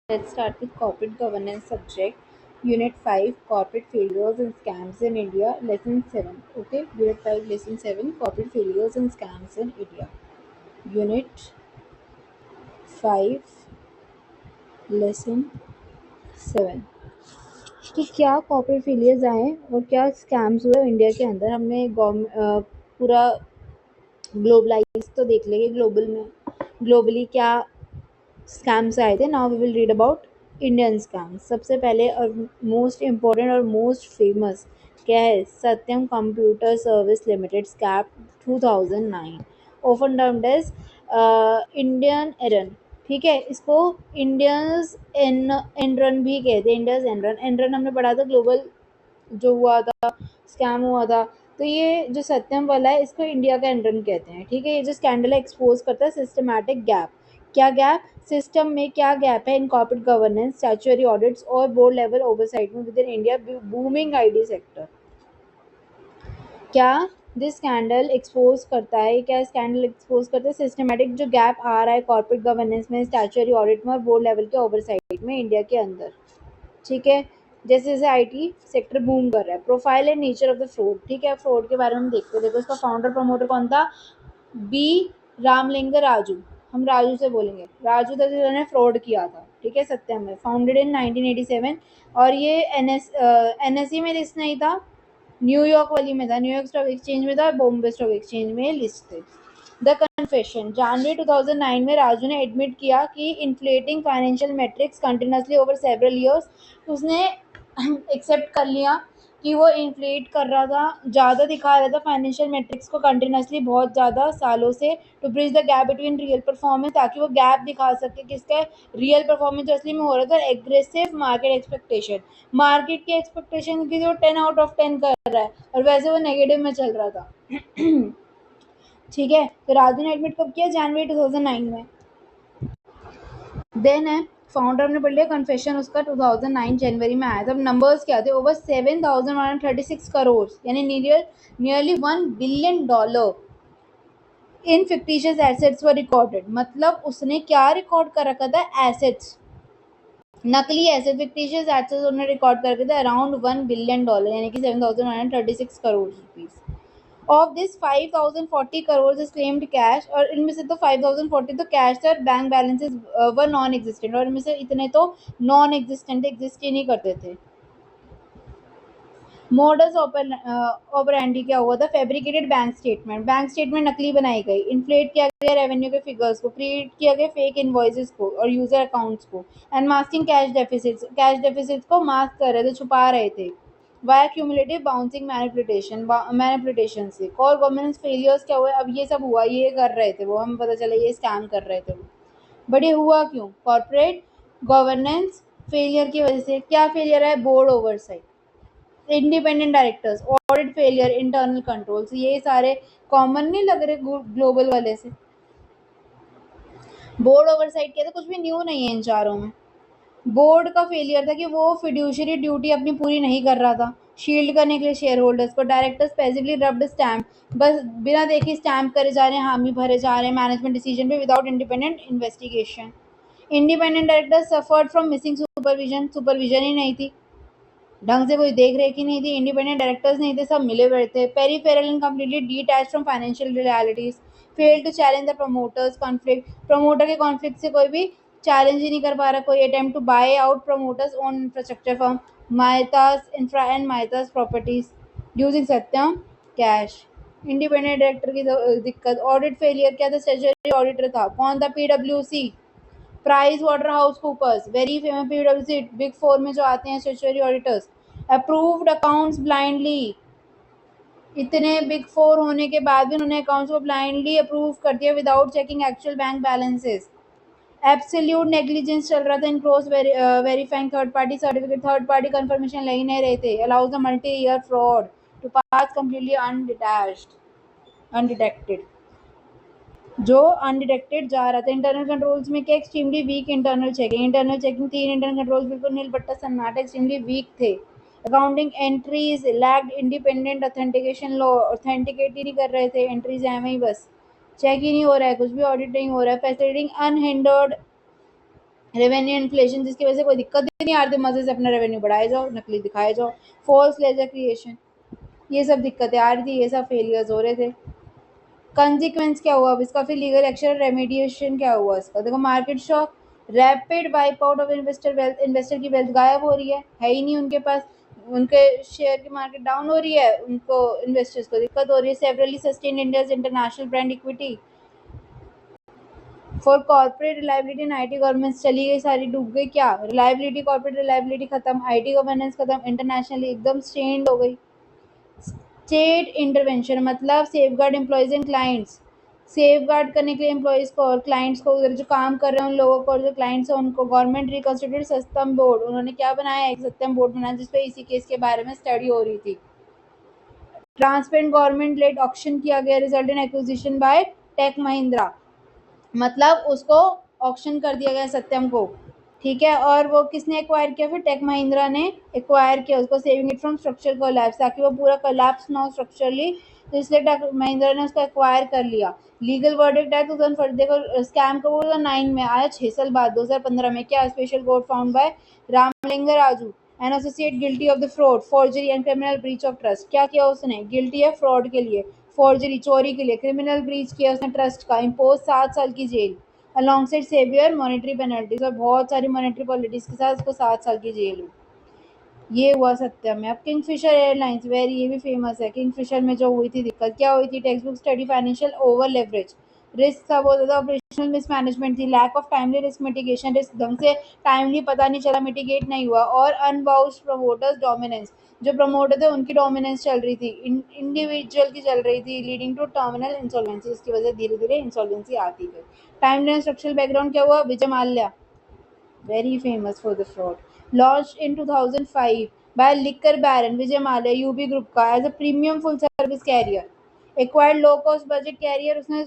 Let's start with corporate governance subject. Unit 5 Corporate Failures and Scams in India. Lesson 7. Okay, Unit 5, Lesson 7 Corporate Failures and Scams in India. Unit 5, Lesson 7. कि क्या corporate failures आए और क्या scams हुए India के अंदर. हमने पूरा ग्लोबलाइज तो देख लेंगे. ग्लोबली क्या स्कैम्स आए थे. Now we will read about Indian scams. सबसे पहले और मोस्ट इम्पोर्टेंट और मोस्ट फेमस क्या है, Satyam computer service limited scam 2009, often termed as Indian Enron. ठीक है, इसको इंडियंस एनरन भी कहते हैं. इंडियंस एनरन एनरन हमने पढ़ा था ग्लोबल जो हुआ था, स्कैम हुआ था. तो ये जो सत्यम वाला है इसको इंडिया का एनरन कहते हैं. ठीक है, ये जो स्कैंडल एक्सपोज करता है सिस्टमैटिक गैप. क्या गैप, सिस्टम में क्या गैप है in corporate governance, statutory audits और बोर्ड लेवल ओवरसाइट में with in India booming IT sector. क्या दिस स्कैंडल एक्सपोज करता है, क्या स्कैंडल एक्सपोज करता है सिस्टमैटिक जो गैप आ रहा है कॉर्पोरेट गवर्नेंस में, स्टैट्यूटरी ऑडिट में और बोर्ड लेवल के ओवरसाइट में इंडिया के अंदर. ठीक है, जैसे जैसे आईटी सेक्टर बूम कर रहा है. Profile and nature of the fraud. ठीक है, फ्रॉड के बारे में हम देखते हैं. देखो इसका फाउंडर प्रमोटर कौन था, बी रामलिंग राजू. हम राजू से बोलेंगे. राजू था जिन्होंने फ्रॉड किया था. ठीक है, सत्यम में फाउंडेड इन 1987. और ये एनएसई में लिस्ट नहीं था, न्यूयॉर्क वाली में था, न्यूयॉर्क स्टॉक एक्सचेंज में था, बॉम्बे स्टॉक एक्सचेंज में लिस्ट थे. द कन्फेशन, जनवरी 2009 में राजू ने एडमिट किया कि inflating financial matrix continuously over several years. उसने एक्सेप्ट कर लिया कि वो इन्फ्लेट कर रहा था, ज़्यादा दिखा रहा था फाइनेंशियल मेट्रिक्स को कंटिन्यूसली बहुत ज़्यादा सालों से, to bridge the gap between real performance, ताकि वो गैप दिखा सके किसका रियल परफॉर्मेंस जो असली में हो रहा था. एग्रेसिव मार्केट एक्सपेक्टेशन, मार्केट की एक्सपेक्टेशन की जो 10 आउट ऑफ 10 कर रहा है और वैसे वो नेगेटिव में चल रहा था. ठीक है, तो राजू ने एडमिट कब किया, जनवरी 2009 में. देन है फाउंडर ने पढ़ लिया कन्फेशन उसका 2009 जनवरी में आया था. नंबर्स क्या थे, ओवर 7,136 करोड़ यानी nearly $1 billion in fictitious assets were recorded. मतलब उसने क्या रिकॉर्ड कर रखा था, एसेट्स, नकली एसेट, फिक्टिशियस एसेट्स उन्होंने रिकॉर्ड कर रखे थे अराउंड $1 बिलियन यानी कि 7,136 crore rupees. Of this 5,040 crore is claimed cash. और इनमें से तो 5,040 तो कैश थे और bank balances were non existent. और इनमें से इतने तो नॉन एग्जिस्टेंट, एग्जिस्ट ही नहीं करते थे. मोडस ऑपरेंडी क्या हुआ था, फैब्रिकेटेड बैंक स्टेटमेंट नकली बनाई गई, इन्फ्लेट किया गया रेवेन्यू के फिगर्स को, क्रिएट किया गया फेक इनवॉइसेस को और यूजर अकाउंट्स को, एंड मास्किंग कैश डेफिसिट्स को मास्क कर रहे थे, छुपा रहे थे वाया क्यूमुलेटिव बाउंसिंग मैनिपुलेशन से. कॉर गवर्नेंस फेलियर्स क्या हुए, अब ये सब हुआ, ये कर रहे थे वो, हमें पता चला ये स्कैम कर रहे थे वो. बट ये हुआ क्यों, कॉर्पोरेट गवर्नेंस फेलियर की वजह से. क्या फेलियर है, board oversight, independent directors, audit failure, internal controls. ये सारे कॉमन नहीं लग रहे ग्लोबल वाले से. बोर्ड ओवरसाइट किया था, कुछ भी न्यू नहीं है इन चारों में. बोर्ड का फेलियर था कि वो फिड्यूशरी ड्यूटी अपनी पूरी नहीं कर रहा था, शील्ड करने के लिए शेयर होल्डर्स को. डायरेक्टर्स पैसिवली रब्ड स्टैम्प, बस बिना देखे स्टैम्प करे जा रहे हैं, हामी भरे जा रहे हैं मैनेजमेंट डिसीजन पे without independent investigation. Independent directors suffered from missing supervision, supervision ही नहीं थी, ढंग से कोई देख रेख ही नहीं थी, इंडिपेंडेंट डायरेक्टर्स नहीं थे, सब मिले हुए थे. Peripheral and completely detached from financial realities. Fail to challenge the promoters conflict, promoter के कॉन्फ्लिक्ट से कोई भी चैलेंज ही नहीं कर पा रहा कोई. Attempt to buy out promoters own infrastructure firm Maytas infra and Maytas properties using Satyam cash. Independent director की दिक्कत. ऑडिट फेलियर क्या था, स्टैट्यूटरी ऑडिटर था, कौन था, पीडब्ल्यूसी, price water house coopers, very famous पीडब्ल्यूसी, big four में जो आते हैं statutory auditors. Approved accounts blindly, इतने बिग फोर होने के बाद भी उन्होंने अकाउंट्स को ब्लाइंडली अप्रूव कर दिया without checking actual bank balances. Absolute negligence चल रहा था in cross verifying third party certificate, third party confirmation ले ही नहीं रहे थे. Allows the multi year fraud to pass completely undetected, जो अनडिटेक्टेड जा रहा था. इंटरनल कंट्रोल्स में क्या, एक्सट्रीमली वीक इंटरनल चेकिंग थी. इंटरनल कंट्रोल्स बिल्कुल नील बट्टा सन्नाटा, एक्सट्रीमली वीक थे. Accounting entries lacked independent authentication, लॉ ऑथेंटिकेट ही नहीं कर रहे थे, एंट्रीज एवं ही बस चेक ही नहीं हो रहा है, कुछ भी ऑडिट नहीं हो रहा है. फैसिलिटिंग अनहिंडर्ड रेवेन्यू इन्फ्लेशन, जिसकी वजह से कोई दिक्कत ही नहीं आ रही, मजे से अपना रेवेन्यू बढ़ाए जाओ, नकली दिखाए जाओ, फॉल्स लेजर क्रिएशन, ये सब दिक्कतें आ रही थी, ये सब फेलियर्स हो रहे थे। कंसिक्वेंस क्या हुआ अब इसका, फिर लीगल एक्शन रेमेडिएशन क्या हुआ इसका, देखो market shock, rapid wipe out of investor wealth, investor की वेल्थ गायब हो रही है ही नहीं उनके पास, उनके शेयर की मार्केट डाउन हो रही है, उनको इन्वेस्टर्स को दिक्कत हो रही है। Severally sustain India's international brand equity for corporate reliability in IT governments चली गई, सारी डूब गई, क्या रिलायबिलिटी, कॉर्पोरेट रिलायबिलिटी खत्म, आईटी गवर्नेंस खत्म, इंटरनेशनली एकदम स्ट्रेंड हो गई। स्टेट इंटरवेंशन मतलब safeguard employees and clients, safeguard करने के लिए एम्प्लॉयज को और क्लाइंट्स को, उधर जो काम कर रहे हैं उन लोगों को और जो क्लाइंट्स हैं उनको, गवर्नमेंट रिकॉन्स्टिट्यूटेड सत्यम बोर्ड, उन्होंने क्या बनाया, एक सत्यम बोर्ड बनाया जिसपे इसी केस के बारे में स्टडी हो रही थी। ट्रांसपेरेंट गवर्नमेंट लेड ऑक्शन किया गया, result in acquisition by tech Mahindra, मतलब उसको ऑक्शन कर दिया गया सत्यम को, ठीक है, और वो किसने एक्वायर किया, फिर टेक महिंद्रा ने एक्वायर किया उसको, saving it from structure collapse, ताकि वो पूरा कोलैप्स ना हो स्ट्रक्चरली, तो इसलिए टेक महिंद्रा ने उसको एक्वायर कर लिया। लीगल वर्डिक्ट है 2000, देखो स्कैम कब 2009 में आया, 6 साल बाद 2015 में क्या, special court found by Ramalinga Raju and associate guilty of the fraud, forgery and criminal breach of trust, क्या किया उसने, गिल्टी है फ्रॉड के लिए, फॉर्जरी चोरी के लिए, क्रिमिनल ब्रीच किया उसने ट्रस्ट का, इम्पोज 7 साल की जेल अलॉन्गसाइड सेवियर मॉनेटरी पेनल्टीज, और बहुत सारी मॉनेटरी पॉलिटिक्स के साथ उसको 7 साल की जेल हुई। ये हुआ सत्यम में। अब किंगफिशर एयरलाइंस, वेरी ये भी फेमस है, किंगफिशर में जो हुई थी दिक्कत, क्या हुई थी, text book study, financial over leverage, risk था बहुत ज़्यादा, ऑपरेशनल मिसमैनेजमेंट थी, lack of timely risk mitigation, risk ढंग से टाइमली पता नहीं चला, मिटिगेट नहीं हुआ, और अनबाउंड प्रमोटर्स डोमिनेंस, जो प्रमोटर थे उनकी डोमिनेंस चल रही थी, इंडिविजुअल की चल रही थी, लीडिंग टू टर्मिनल इंसॉल्वेंसी, इसकी वजह से धीरे धीरे इंसॉल्वेंसी आती गई। टाइम एंड स्ट्रक्चरल बैकग्राउंड क्या हुआ, Vijay Mallya, very famous for the fraud. Launched in 2005 by liquor baron Vijay Mallya UB Group का as a premium full service carrier. Acquired low cost budget carrier, उसने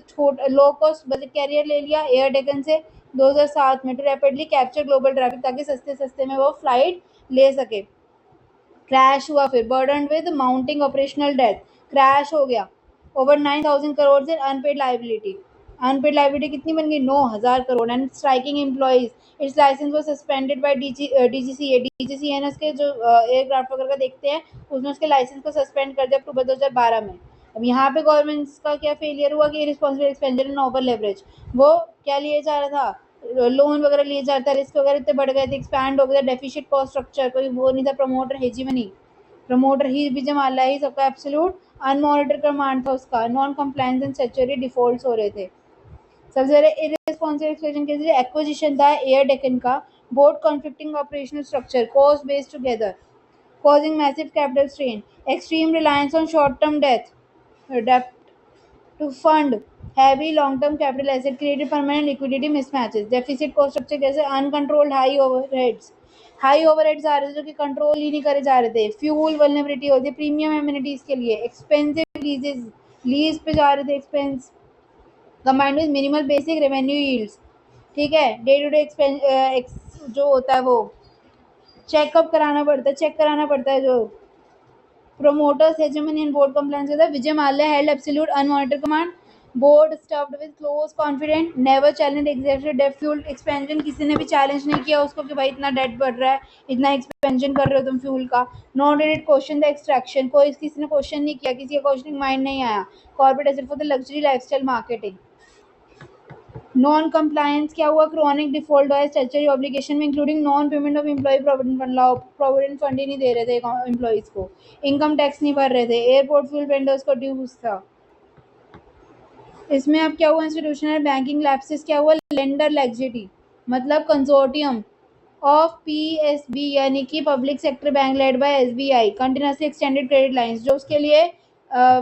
लो कॉस्ट बजट कैरियर ले लिया air Deccan से 2007 में, to rapidly capture global traffic, ताकि सस्ते सस्ते में वो फ्लाइट ले सके। क्रैश हुआ, फिर burden with mounting operational debt, crash हो गया, over 9,000 crore in unpaid liability, unpaid liability कितनी बन गई, 9,000 crore, and striking employees, its licence वो सस्पेंडेड बाय डीजीसीए, डीजीसीएनएस के जो एयरक्राफ्ट वगैरह का देखते हैं, उसने उसके लाइसेंस को सस्पेंड कर दिया अक्टूबर 2012 में। अब यहाँ पे गवर्नमेंट का क्या फेलियर हुआ कि responsible expenditure and over leverage, वो क्या लिए जा रहा था, लोन वगैरह लिए जाता है, रिस्क वगैरह इतने बढ़ गए थे, एक्सपैंड हो गया डेफिशिट कॉस्ट स्ट्रक्चर, कोई वो नहीं था, प्रमोटर हेजीमनी, प्रमोटर ही विजय माल्या ही सबका एब्सोल्यूट अनमॉनिटर्ड कमांड था उसका, non compliance and statutory defaults हो रहे थे। सबसे ज़्यादा इररेस्पॉन्सिबल एक्सप्रेशन के लिए एक्विजिशन था एयर डेकन का, board conflicting operational structure, cost based together, causing massive capital strain, extreme reliance on short-term debt to fund heavy long-term capital asset, created permanent liquidity mismatches, deficit cost structure कैसे, uncontrolled high overheads आ रहे थे जो कि control ही नहीं करे जा रहे थे, फ्यूल वल्नरेबिलिटी होती है प्रीमियम एमिनिटीज के लिए, एक्सपेंसिव लीजेस, लीज पे जा रहे थे expense, combined with minimal basic revenue yields, ठीक है, डे टू डे एक्सपेंस जो होता है वो चेकअप कराना पड़ता है, चेक कराना पड़ता है, जो promoters hegemony and board compliance with Vijay Mallya held absolute unmonitored command. Board stuffed with close confident, never challenge executive debt fuel expansion, किसी ने भी चैलेंज नहीं किया उसको कि भाई इतना डेट बढ़ रहा है, इतना एक्सपेंशन कर रहे हो तुम फ्यूल का, not did question the extraction, कोई किसी ने क्वेश्चन नहीं किया, किसी का क्वेश्चनिंग माइंड नहीं आया, corporate asset for the luxury lifestyle marketing. Non compliance क्या हुआ, क्रॉनिक डिफॉल्ट हुआ स्टैट्यूटरी ऑब्लिगेशन में, including non payment of employ provident fund, provident fund ही नहीं दे रहे थे एम्प्लॉइज को, इनकम टैक्स नहीं भर रहे थे, एयरपोर्ट फ्यूल वेंडर्स को ड्यूज था। इसमें अब क्या हुआ, इंस्टीट्यूशनल बैंकिंग लैप्सेस क्या हुआ, लेंडर लैक्सिटी, मतलब कंसोर्टियम ऑफ पीएसबी यानी कि public sector bank led by SBI continuously extended credit lines, जो उसके लिए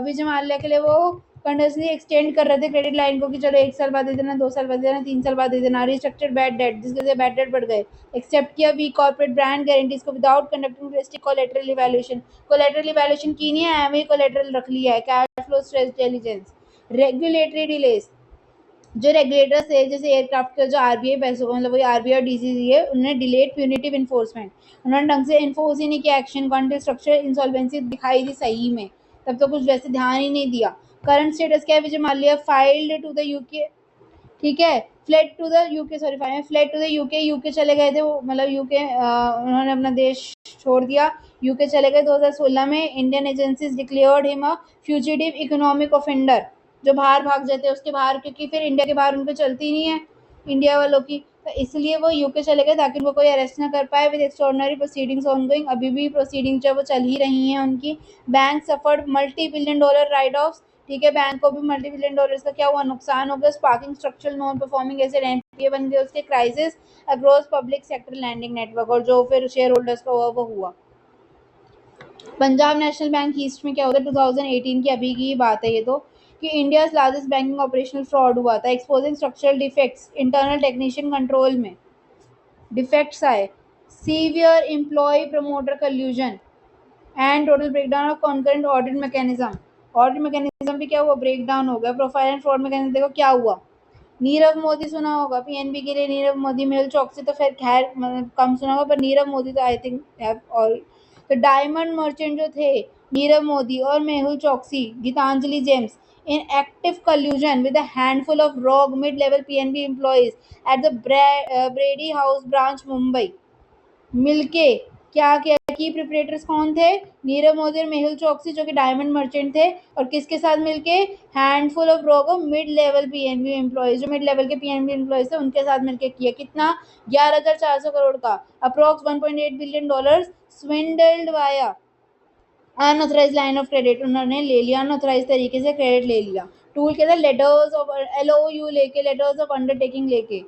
विजय माल्या के लिए वो कंटिन्यूसली एक्सटेंड कर रहे थे क्रेडिट लाइन को कि चलो 1 साल बाद दे देना, 2 साल बाद दे देना, 3 साल बाद दे देना, रिस्ट्रक्चर्ड बैड डेट जिसके वजह से बैड डेट बढ़ गए, एक्सेप्ट किया वी कॉर्पोरेट ब्रांड गारंटीज को without conducting risk collateral evaluation, collateral evaluation की नहीं है, एमए कोलेटरल रख लिया है, cash flow stress intelligence, regulatory delays, जो रेगुलेटर्स थे जैसे एयरक्राफ्ट का जो आरबीआई पैसों मतलब वही आरबीआई और डीसीसी है, उन्होंने डिलेड प्यूनिटिव इन्फोर्समेंट, उन्होंने ढंग से इन्फोर्स ही नहीं किया एक्शन, कॉन्टेक्ट स्ट्रक्चर इंसॉल्वेंसी दिखाई दी सही में, तब तो कुछ वैसे ध्यान ही नहीं दिया। करंट स्टेटस क्या है, Vijay Mallya filed to the UK, ठीक है, fled to the UK, sorry fine, fled to the UK, UK चले गए थे वो, मतलब यूके उन्होंने अपना देश छोड़ दिया, यूके चले गए। 2016 में Indian agencies declared him a fugitive economic offender, जो बाहर भाग जाते हैं उसके बाहर, क्योंकि फिर इंडिया के बाहर उनको चलती नहीं है इंडिया वालों की, तो इसलिए वो यूके चले गए ताकि उनको कोई अरेस्ट ना कर पाए। विद एक्स्ट्राऑर्डिनरी प्रोसीडिंग्स ऑनगोइंग, अभी भी प्रोसीडिंग जो वो चल ही रही हैं उनकी। Bank suffered multi billion dollar right of, ठीक है, बैंक को भी मल्टी बिलियन डॉलर्स का क्या हुआ, नुकसान हो गया। Sparking structural non performing asset NPA बन गए उसके, crisis across public sector lending network, और जो फिर शेयर होल्डर्स का हुआ वो हुआ। पंजाब नेशनल बैंक ईस्ट में क्या होता है, 2018 की अभी की बात है ये तो, कि India largest banking operational fraud हुआ था, exposing structural defects internal technician control में, डिफेक्ट्स आए, severe employ promoter collusion and total breakdown of concurrent audit mechanism. Audit mechanism भी क्या हुआ, ब्रेकडाउन हो गया। प्रोफाइल एंड फ्रॉड मैकेनिज्म देखो क्या हुआ। नीरव मोदी सुना होगा, पीएनबी के लिए नीरव मोदी, मेहुल चौकसी तो फिर खैर मतलब कम सुना होगा, पर नीरव मोदी तो आई थिंक हैव ऑल। तो डायमंड मर्चेंट जो थे, नीरव मोदी और Mehul Choksi, Gitanjali gems, in active collusion with a handful of rogue mid-level PNB employees at the Brady House branch Mumbai, मिलके क्या किया। की प्रिपरेटर्स कौन थे, नीरव मोदी और मेहुल चौकसी जो कि डायमंड मर्चेंट थे, और किसके साथ मिलके, handful of rogue mid level PNB employees, जो मिड लेवल के पीएनबी एम्प्लॉयज थे उनके साथ मिलके किया। कितना, 11,400 करोड़ का, approx 1.8 billion dollar swindled via unauthorise line of credit, उन्होंने ले लिया अनऑथराइज तरीके से क्रेडिट ले लिया। टूल के साथ लेटर्स ऑफ एलओयू लेके, लेटर्स ऑफ अंडरटेकिंग लेके,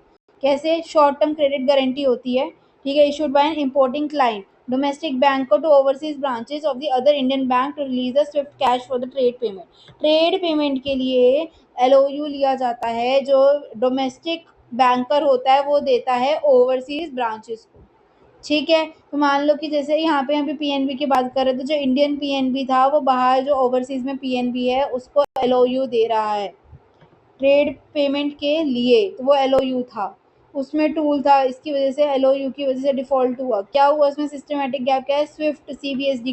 कैसे, शॉर्ट टर्म क्रेडिट गारंटी होती है, ठीक है, issued by an importing client domestic bank को to overseas branches of the other Indian bank to release the SWIFT cash for the trade payment. Trade payment के लिए LOU लिया जाता है, जो डोमेस्टिक बैंकर होता है वो देता है ओवरसीज ब्रांचेस को, ठीक है। तो मान लो कि जैसे यहाँ पे पीएनबी की बात कर रहे थे, जो इंडियन पीएनबी था वो बाहर जो ओवरसीज में पीएनबी है उसको एलओयू दे रहा है ट्रेड पेमेंट के लिए, तो वो एलओयू था, उसमें टूल था, इसकी वजह से एलओयू की वजह से डिफॉल्ट हुआ। क्या हुआ उसमें, सिस्टमेटिक गैप क्या है, स्विफ्ट सीबीएसडी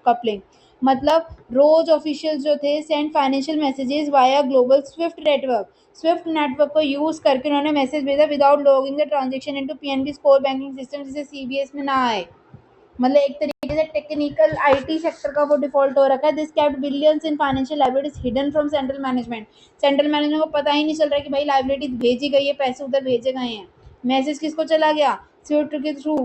कपलिंग, मतलब रोज ऑफिशियल्स जो थे send financial messages via global Swift network, Swift network को यूज करके उन्होंने मैसेज भेजा without logging the transaction into PNB core banking system, जिसे सीबीएस में ना आए। मतलब एक तरीके से टेक्निकल आईटी सेक्टर का वो डिफॉल्ट हो रखा है। This kept billions in financial liabilities hidden from central management, central management को पता ही नहीं चल रहा है कि भाई लायबिलिटी भेजी गई है, पैसे उधर भेजे गए हैं, मैसेज किसको चला गया, स्विफ्ट के थ्रू,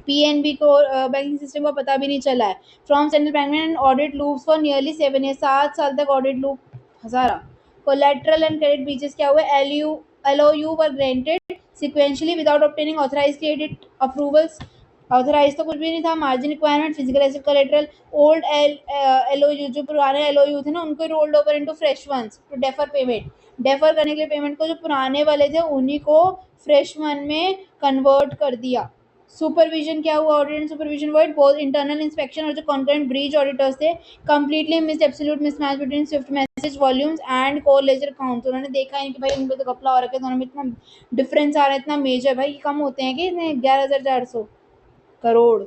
पीएनबी को बैंकिंग सिस्टम को पता भी नहीं चला है। From central bank and audit loops for nearly 7 years, 7 साल तक ऑडिट लूप हजारा। कोलेटरल एंड क्रेडिट ब्रीचेस क्या हुए, LOU were granted sequentially without obtaining authorised credit approvals, authorise तो कुछ भी नहीं था। Margin requirement, physical asset collateral, old LOU जो पुराने एलओयू थे ना उनको rolled over into fresh once to defer payment, defer करने के लिए पेमेंट को जो पुराने वाले थे उन्हीं को फ्रेश वन में कन्वर्ट कर दिया। सुपरविजन क्या हुआ, audit and supervision word both internal inspection और जो कॉन्करेंट ब्रीच ऑडिटर्स थे, completely miss absolute mismatch between Swift message volumes and core ledger accounts. उन्होंने देखा है कि भाई इनमें तो घपला हो रखा है, दोनों में इतना डिफरेंस आ रहा है, इतना मेजर, भाई कम होते हैं कि इतने 11,400 करोड़।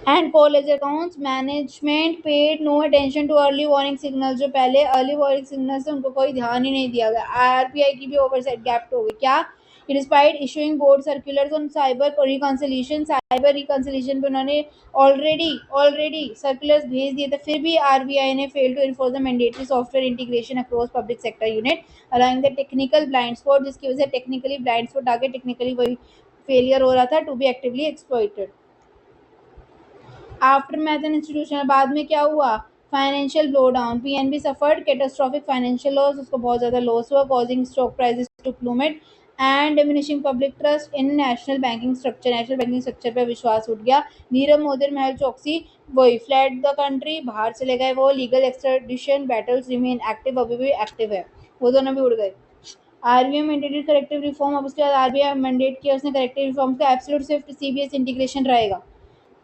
And core ledger accounts management paid no attention to early warning signal, जो पहले अर्ली वार्निंग सिग्नल से उनको कोई ध्यान ही नहीं दिया गया। आरबीआई की भी ओवरसाइट गैप हो गई, क्या, despite issuing board circulars on cyber reconciliation, cyber reconciliation पे उन्होंने ऑलरेडी सर्कुलर्स भेज दिए थे, फिर भी आरबीआई ने fail to enforce the mandatory software integration across public sector unit allowing the technical blind spot, जिसकी वजह से टेक्निकली ब्लाइंड स्पॉट आके टेक्निकली वही फेलियर हो रहा था to be actively exploited. Aftermath and institutional, बाद में क्या हुआ, financial blow down, PNB suffered catastrophic financial loss, उसको बहुत ज़्यादा लॉस हुआ, causing stock prices to plummet and diminishing public trust in national banking structure, national banking structure पर विश्वास उठ गया। नीरव मोदी और मेहुल चौकसी वही फ्लैट द कंट्री, बाहर चले गए, वो legal extradition battles remain active, अभी भी एक्टिव है, वो दोनों भी उड़ गए। आरबीआई मैंडेटेड करेक्टिव रिफॉर्म, अब उसके बाद आरबीआई मैंडेट किया उसने करेक्टिव रिफॉर्म का, एब्सोल्यूट स्विफ्ट सीबीएस इंटीग्रेशन रहेगा।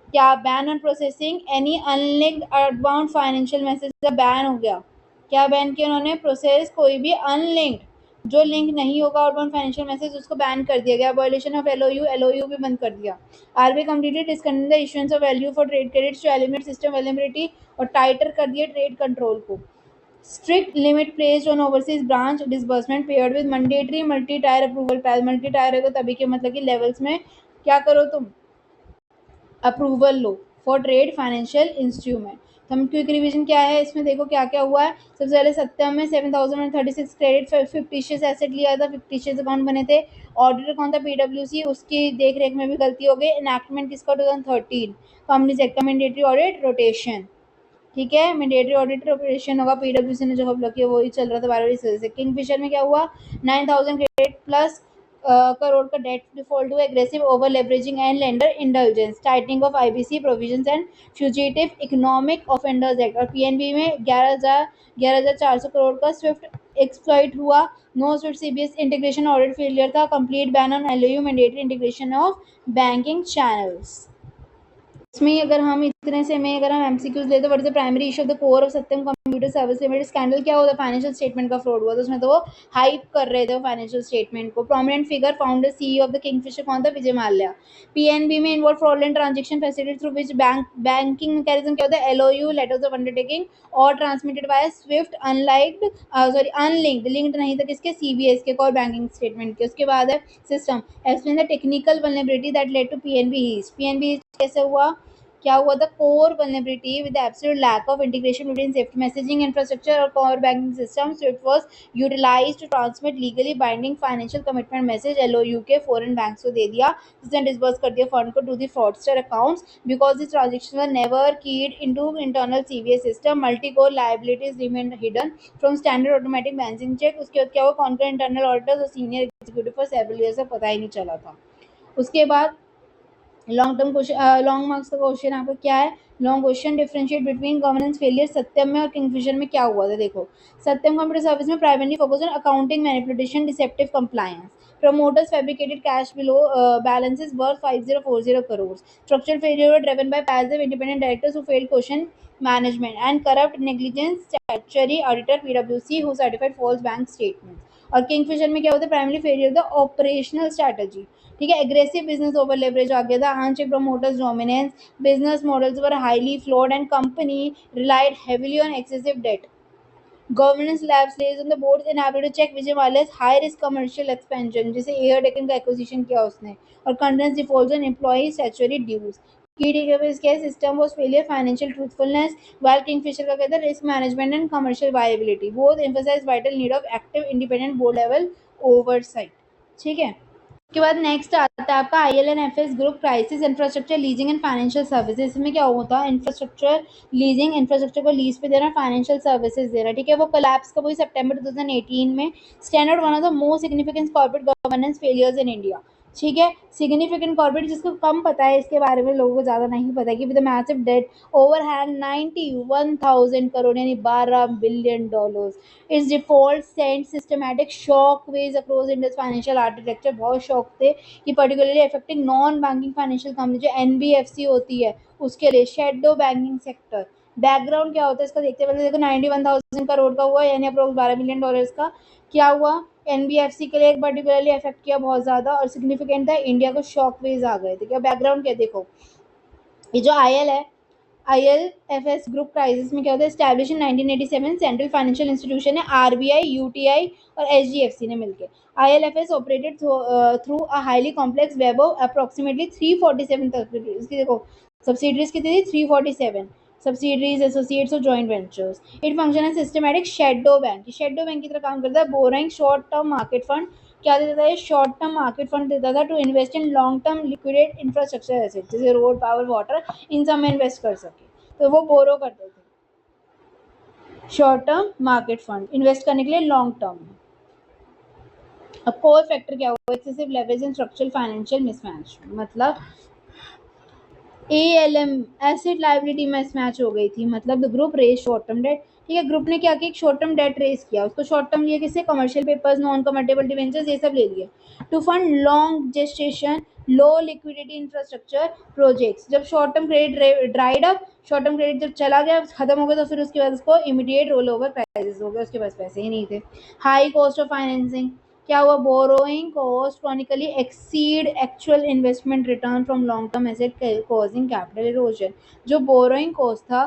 क्या, ban on processing any unlinked outbound financial message का बैन हो गया। क्या बैन किया उन्होंने, प्रोसेस कोई भी अनलिंक्ड जो लिंक नहीं होगा आउटबाउंड फाइनेंशियल मैसेज उसको बैन कर दिया गया। वायलेशन ऑफ एलओयू भी बंद कर दिया। RBI completely discontinued the issuance of value for trade credits to eliminate system vulnerability, और टाइटर कर दिया ट्रेड कंट्रोल को। strict limit placed on overseas branch disbursement paired with mandatory multi-tier approval path. multi-tier है तो तभी के मतलब कि levels में क्या करो तुम approval low for trade financial instrument. तो हम क्विक रिवीजन क्या है इसमें देखो क्या क्या हुआ है। सबसे पहले सत्यम में 7036 क्रेडिट फिक्टिशियस एसेट लिया था, फिक्टिशियस अकाउंट बने थे। ऑडिटर कौन था? पीडब्ल्यूसी, उसकी देख रेख में भी गलती हो गई। इनैक्टमेंट किसका? 2013 कंपनीज एक्ट का मैंडेटरी ऑडिट रोटेशन। ठीक है, मैंडेटरी ऑडिट ऑपरेशन होगा। पीडब्ल्यूसी ने जो खबर लगी है वही चल रहा था 12 से। किंगफिशर में क्या हुआ? 9000 क्रेडिट प्लस करोड़ का डेट डिफॉल्ट हुआ। Aggressive over leveraging and lender indulgence, tightening of IBC provisions and fugitive economic offenders act. और पीएनबी में 11,400 करोड़ का स्विफ्ट एक्सप्लॉइट हुआ। No SWIFT CBS integration audit failure था। Complete ban on LOU mandatory integration of banking channels. इसमें अगर हम इतने से में अगर हम एमसीक्यूज लेते what is the primary issue of the core of Satyam computer service limited scandal क्या होता है? फाइनेंशियल स्टेटमेंट का फ्रॉड हुआ था उसमें, तो वो हाइप कर रहे थे फाइनेंशियल स्टेटमेंट को। Prominent figure founder CEO of the Kingfisher कौन था? विजय माल्या। पीएनबी में involve fraudulent transaction facilitated through which banking mechanism क्या होता है? एलओयू लेटर्स ऑफ अंडरटेकिंग और transmitted by Swift unlinked, linked नहीं था किसके? सीबीएस के कोर बैंकिंग स्टेटमेंट के। उसके बाद है system explain the technical vulnerability that led to PNB heist. PNB कैसे हुआ? क्या हुआ था? Core vulnerability with the absolute lack of integration between Swift messaging infrastructure or core banking system. Swift was utilized to transmit legally binding financial commitment message LOU के foreign banks को दे दिया, जिसने disburse कर दिया फंड को to the fraudster accounts because these transactions were never keyed into internal CVS system. Multi-core liabilities remained hidden from standard automatic balancing check. उसके बाद क्या हुआ? Concurrent internal auditors और senior executive for several years तक पता ही नहीं चला था। उसके बाद long term question, long marks का क्वेश्चन यहाँ पे क्या है? Long question differentiate between governance failure Satyam में और किंगफिशर में क्या हुआ था? देखो, सत्यम कंप्यूटर सर्विस में primary focus on accounting manipulation deceptive compliance. promoters fabricated cash below balances worth 5040 crores. Structural failure were driven by passive independent directors who failed question management and corrupt negligence statutory auditor PwC who certified false bank statements. और Kingfisher में क्या होता है? Primary failure the operational strategy. ठीक है, aggressive business over leverage आ गया था। आंशिक promoters dominance, business models were highly flawed and company relied heavily on excessive debt. Governance labs lays on the board's inability to check Vijay Mallya's high risk commercial expansion, जैसे air Deccan का acquisition किया उसने, और contents defaults on employee statutory dues. की takeaways क्या है? System was failure, financial truthfulness, while Kingfisher का कहता है risk management and commercial viability. Both emphasise vital need of active independent board level oversight. ठीक है, उसके बाद नेक्स्ट आता है आपका IL&FS group crisis infrastructure leasing and financial services. इसमें क्या होता है? इंफ्रास्ट्रक्चर लीजिंग, इंफ्रास्ट्रक्चर को लीज पे देना, फाइनेंशियल सर्विसेज देना। ठीक है, वो कोलैप्स कब हुई? सितंबर 2018 में। Standard one of the most significant corporate governance failures in India. ठीक है, सिग्निफिकेंट कॉर्पोरेट जिसको कम पता है इसके बारे में, लोगों को ज़्यादा नहीं पता है कि with massive debt overhang 91,000 crore यानी $12 बिलियन। इस default sent systematic shock waves across India's financial architecture. बहुत शॉक थे कि particularly affecting non banking financial company जो एनबीएफसी होती है उसके लिए, शेडो बैंकिंग सेक्टर। बैकग्राउंड क्या होता है इसका देखते पहले देखो, 91,000 करोड़ का हुआ यानी अप्रोक्स $12 बिलियन का। क्या हुआ? एनबीएफसी के लिए एक पर्टिकुलरली अफेक्ट किया बहुत ज्यादा और सिग्निफिकेंट था, इंडिया को शॉक वेज आ गए थे। क्या बैकग्राउंड क्या? देखो, ये जो आईएल है, IL&FS ग्रुप क्राइसिस में क्या होता है? Establish in 1987, central financial institution है आरबीआई, यूटीआई और एचडीएफसी ने मिलकर। IL&FS operated through a highly complex web of approximately 347 subsidies. देखो, सब्सिडीज कितनी थी? 347 सब्सिडीज, एसोसिएट्स और जॉइंट वेंचर्स। इट फंक्शन है systematic shadow bank. Shadow bank की तरह काम करता है। Borrowing short term market fund क्या देता है? शॉर्ट टर्म मार्केट फंड देता था to invest in long term liquidate infrastructure asset, जैसे रोड, पावर, वाटर, इन सब में इन्वेस्ट कर सके, तो वो बोरो करते थे। Short term market fund invest करने के लिए लॉन्ग टर्म में। अब कोर फैक्टर क्या हुआ? Excessive leverage and structural financial mismatch, मतलब ALM एसेट लाइबिलिटी मिसमैच हो गई थी। मतलब the group raise short term debt. ठीक है, ग्रुप ने क्या किया? एक शॉर्ट टर्म डेट रेज किया, उसको शॉर्ट टर्म लिया किससे? Commercial papers, non convertible debentures, ये सब ले लिए to fund long gestation low liquidity infrastructure projects. जब short term credit dried up, short term credit जब चला गया, खत्म हो गया, तो फिर उसके बाद उसको इमीडिएट रोल ओवर क्राइसिस हो गया, उसके पास पैसे ही नहीं थे। हाई कॉस्ट ऑफ फाइनेंसिंग क्या हुआ? Borrowing cost chronically exceed actual investment return from long term asset causing capital erosion. जो बोरोइंग कॉस्ट था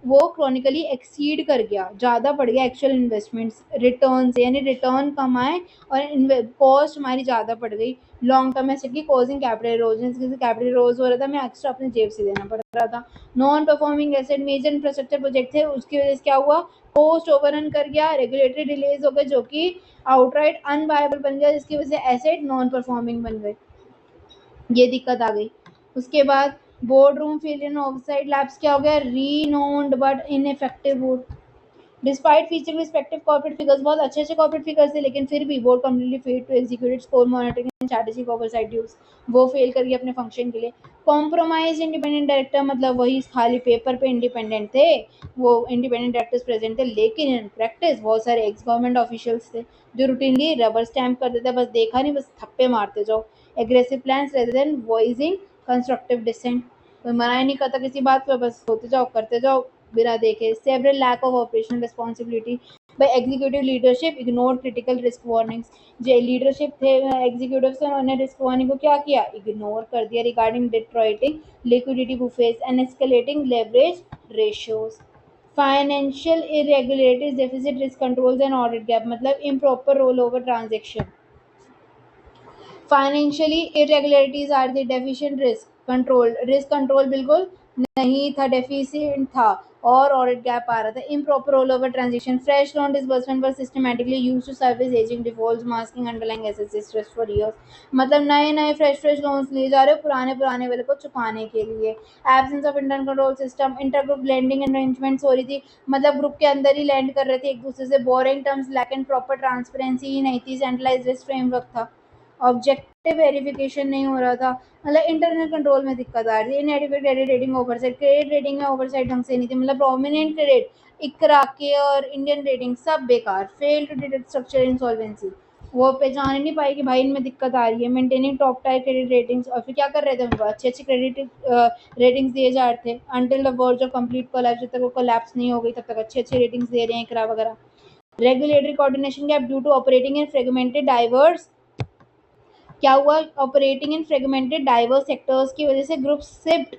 वो क्रॉनिकली एक्सीड कर गया, ज़्यादा बढ़ गया एक्चुअल इन्वेस्टमेंट्स रिटर्न से, यानी रिटर्न कम आए और कॉस्ट हमारी ज़्यादा पड़ गई लॉन्ग टर्म एसेट की, causing capital erosion, capital Eros हो रहा था, हमें एक्स्ट्रा अपने जेब से देना पड़ रहा था। Non performing asset major infrastructure project थे, उसकी वजह से क्या हुआ, कॉस्ट ओवररन कर गया, रेगुलेटरी डिलेज हो गए जो कि आउटराइट अनवायबल बन गया, जिसकी वजह से एसेट नॉन परफॉर्मिंग बन गए, ये दिक्कत आ गई। उसके बाद board room failure offside labs क्या हो गया, renowned but ineffective board, despite featuring respective corporate figures, बहुत अच्छे अच्छे कॉर्पोरेट फिगर्स थे, लेकिन फिर भी board completely fail to execute score monitoring and strategic oversight dues, वो फेल कर गया अपने फंक्शन के लिए। कॉम्प्रोमाइज इंडिपेंडेंट डायरेक्टर, मतलब वही खाली पेपर पे इंडिपेंडेंट थे, वो इंडिपेंडेंट डायरेक्टर्स प्रेजेंट थे, लेकिन इन प्रैक्टिस बहुत सारे एक्स गवर्नमेंट ऑफिशियल्स थे जो रूटीनली रबर स्टैम्प कर देते, बस देखा नहीं, बस थप्पे मारते जाओ, aggressive plans rather than voicing constructive dissent, कोई मना ही नहीं करता किसी बात पर, बस होते जाओ करते जाओ बिना देखे। Several lack of operational responsibility by executive leadership, ignore critical risk warnings, जो लीडरशिप थे एग्जीक्यूटिव से, उन्होंने रिस्क वार्निंग को क्या किया, इग्नोर कर दिया regarding deteriorating liquidity buffers and escalating leverage ratios. Financial irregularities, deficit, risk controls and audit gap, मतलब improper roll over transaction. Financially irregularities are the deficient risk control बिल्कुल नहीं था, डेफिशिएंट था, और ऑडिट गैप आ रहा था, improper roll over transaction, fresh loan disbursement were systematically used to service ageing defaults, masking underlying asset distress for years, मतलब नए नए फ्रेश लोन्स लिए जा रहे हो पुराने पुराने वाले को चुकाने के लिए। Absence of internal control system, inter group lending arrangements हो रही थी, मतलब ग्रुप के अंदर ही लैंड कर रहे थे एक दूसरे से, boring terms, lack and proper transparency ही नहीं थी, सेंट्रलाइज्ड रिस्क फ्रेमवर्क था, ऑब्जेक्टिव वेरिफिकेशन नहीं हो रहा था, मतलब इंटरनल कंट्रोल में दिक्कत आ रही है, इनएडिक्वेट credit rating oversight, credit rating में ओवरसाइट ढंग से नहीं थी, मतलब प्रोमिनेंट क्रेडिट इकरा के और इंडियन रेटिंग सब बेकार, fail to detect structure insolvency, वो पहचान ही नहीं पाई कि भाई इनमें दिक्कत आ रही है, maintaining top tier credit ratings, और फिर क्या कर रहे थे उनको अच्छे अच्छे क्रेडिट रेटिंग्स दिए जा रहे थे until the verge of complete collapse, जब तक वो कोलैप्स नहीं हो गई तब तक अच्छे अच्छे रेटिंग्स दे रहे हैं इकरा वगैरह। Regulatory coordination gap due to operating in fragmented diverse, क्या हुआ, operating in fragmented diverse sectors की वजह से group slip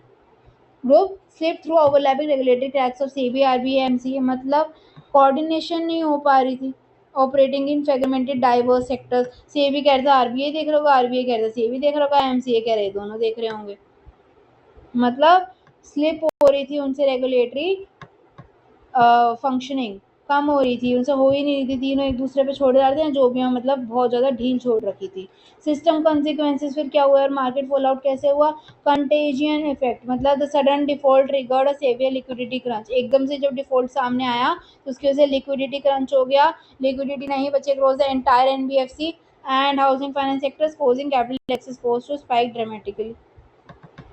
through overlapping regulatory cracks of SEBI RBI MCA, मतलब कोऑर्डिनेशन नहीं हो पा रही थी, operating in fragmented diverse sectors, SEBI कह रहा था आरबीआई देख रहा होगा, आरबीआई कह रहा था सेबी देख रहा होगा, एमसीए कह रहे दोनों देख रहे होंगे, मतलब स्लिप हो रही थी उनसे रेगुलेटरी फंक्शनिंग, कम हो रही थी, उनसे हो ही नहीं रही थी, तीनों एक दूसरे पे छोड़ जा रहे थे जो भी हम, मतलब बहुत ज़्यादा ढील छोड़ रखी थी। सिस्टम कॉन्सिक्वेंसेज, फिर क्या हुआ और मार्केट फॉल आउट कैसे हुआ, कंटेजियन इफेक्ट, मतलब the sudden default triggered a severe liquidity crunch, एकदम से जब डिफॉल्ट सामने आया तो उसकी वजह से लिक्विडिटी क्रंच हो गया, लिक्विडिटी नहीं बचे across the entire NBFC and housing finance sectors, causing capital access costs to spike dramatically।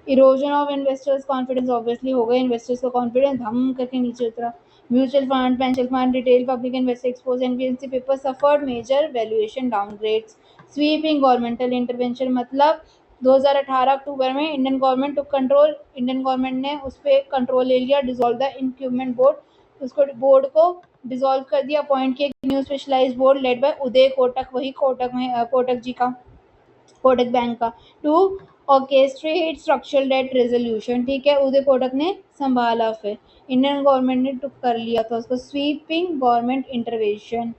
Erosion of investors confidence, obviously हो गया इन्वेस्टर्स का कॉन्फिडेंस धम करके नीचे उतरा, mutual fund, pension fund, retail public investor expose, NBFC paper suffered major valuation downgrades, sweeping governmental intervention, मतलब 2018 अक्टूबर में Indian government took control, Indian government ने उस पर कंट्रोल ले लिया, डिसॉल्व द इंक्यूमेंट बोर्ड, उसको बोर्ड को डिसॉल्व कर दिया, अपॉइंट किया new specialised board led by Uday Kotak, वही कोटक में कोटक जी का, कोटक बैंक का, to orchestrate structural debt resolution, ठीक है, उदय कोटक ने संभाला, फिर इंडियन गवर्नमेंट ने टुक कर लिया था उसको, sweeping government intervention.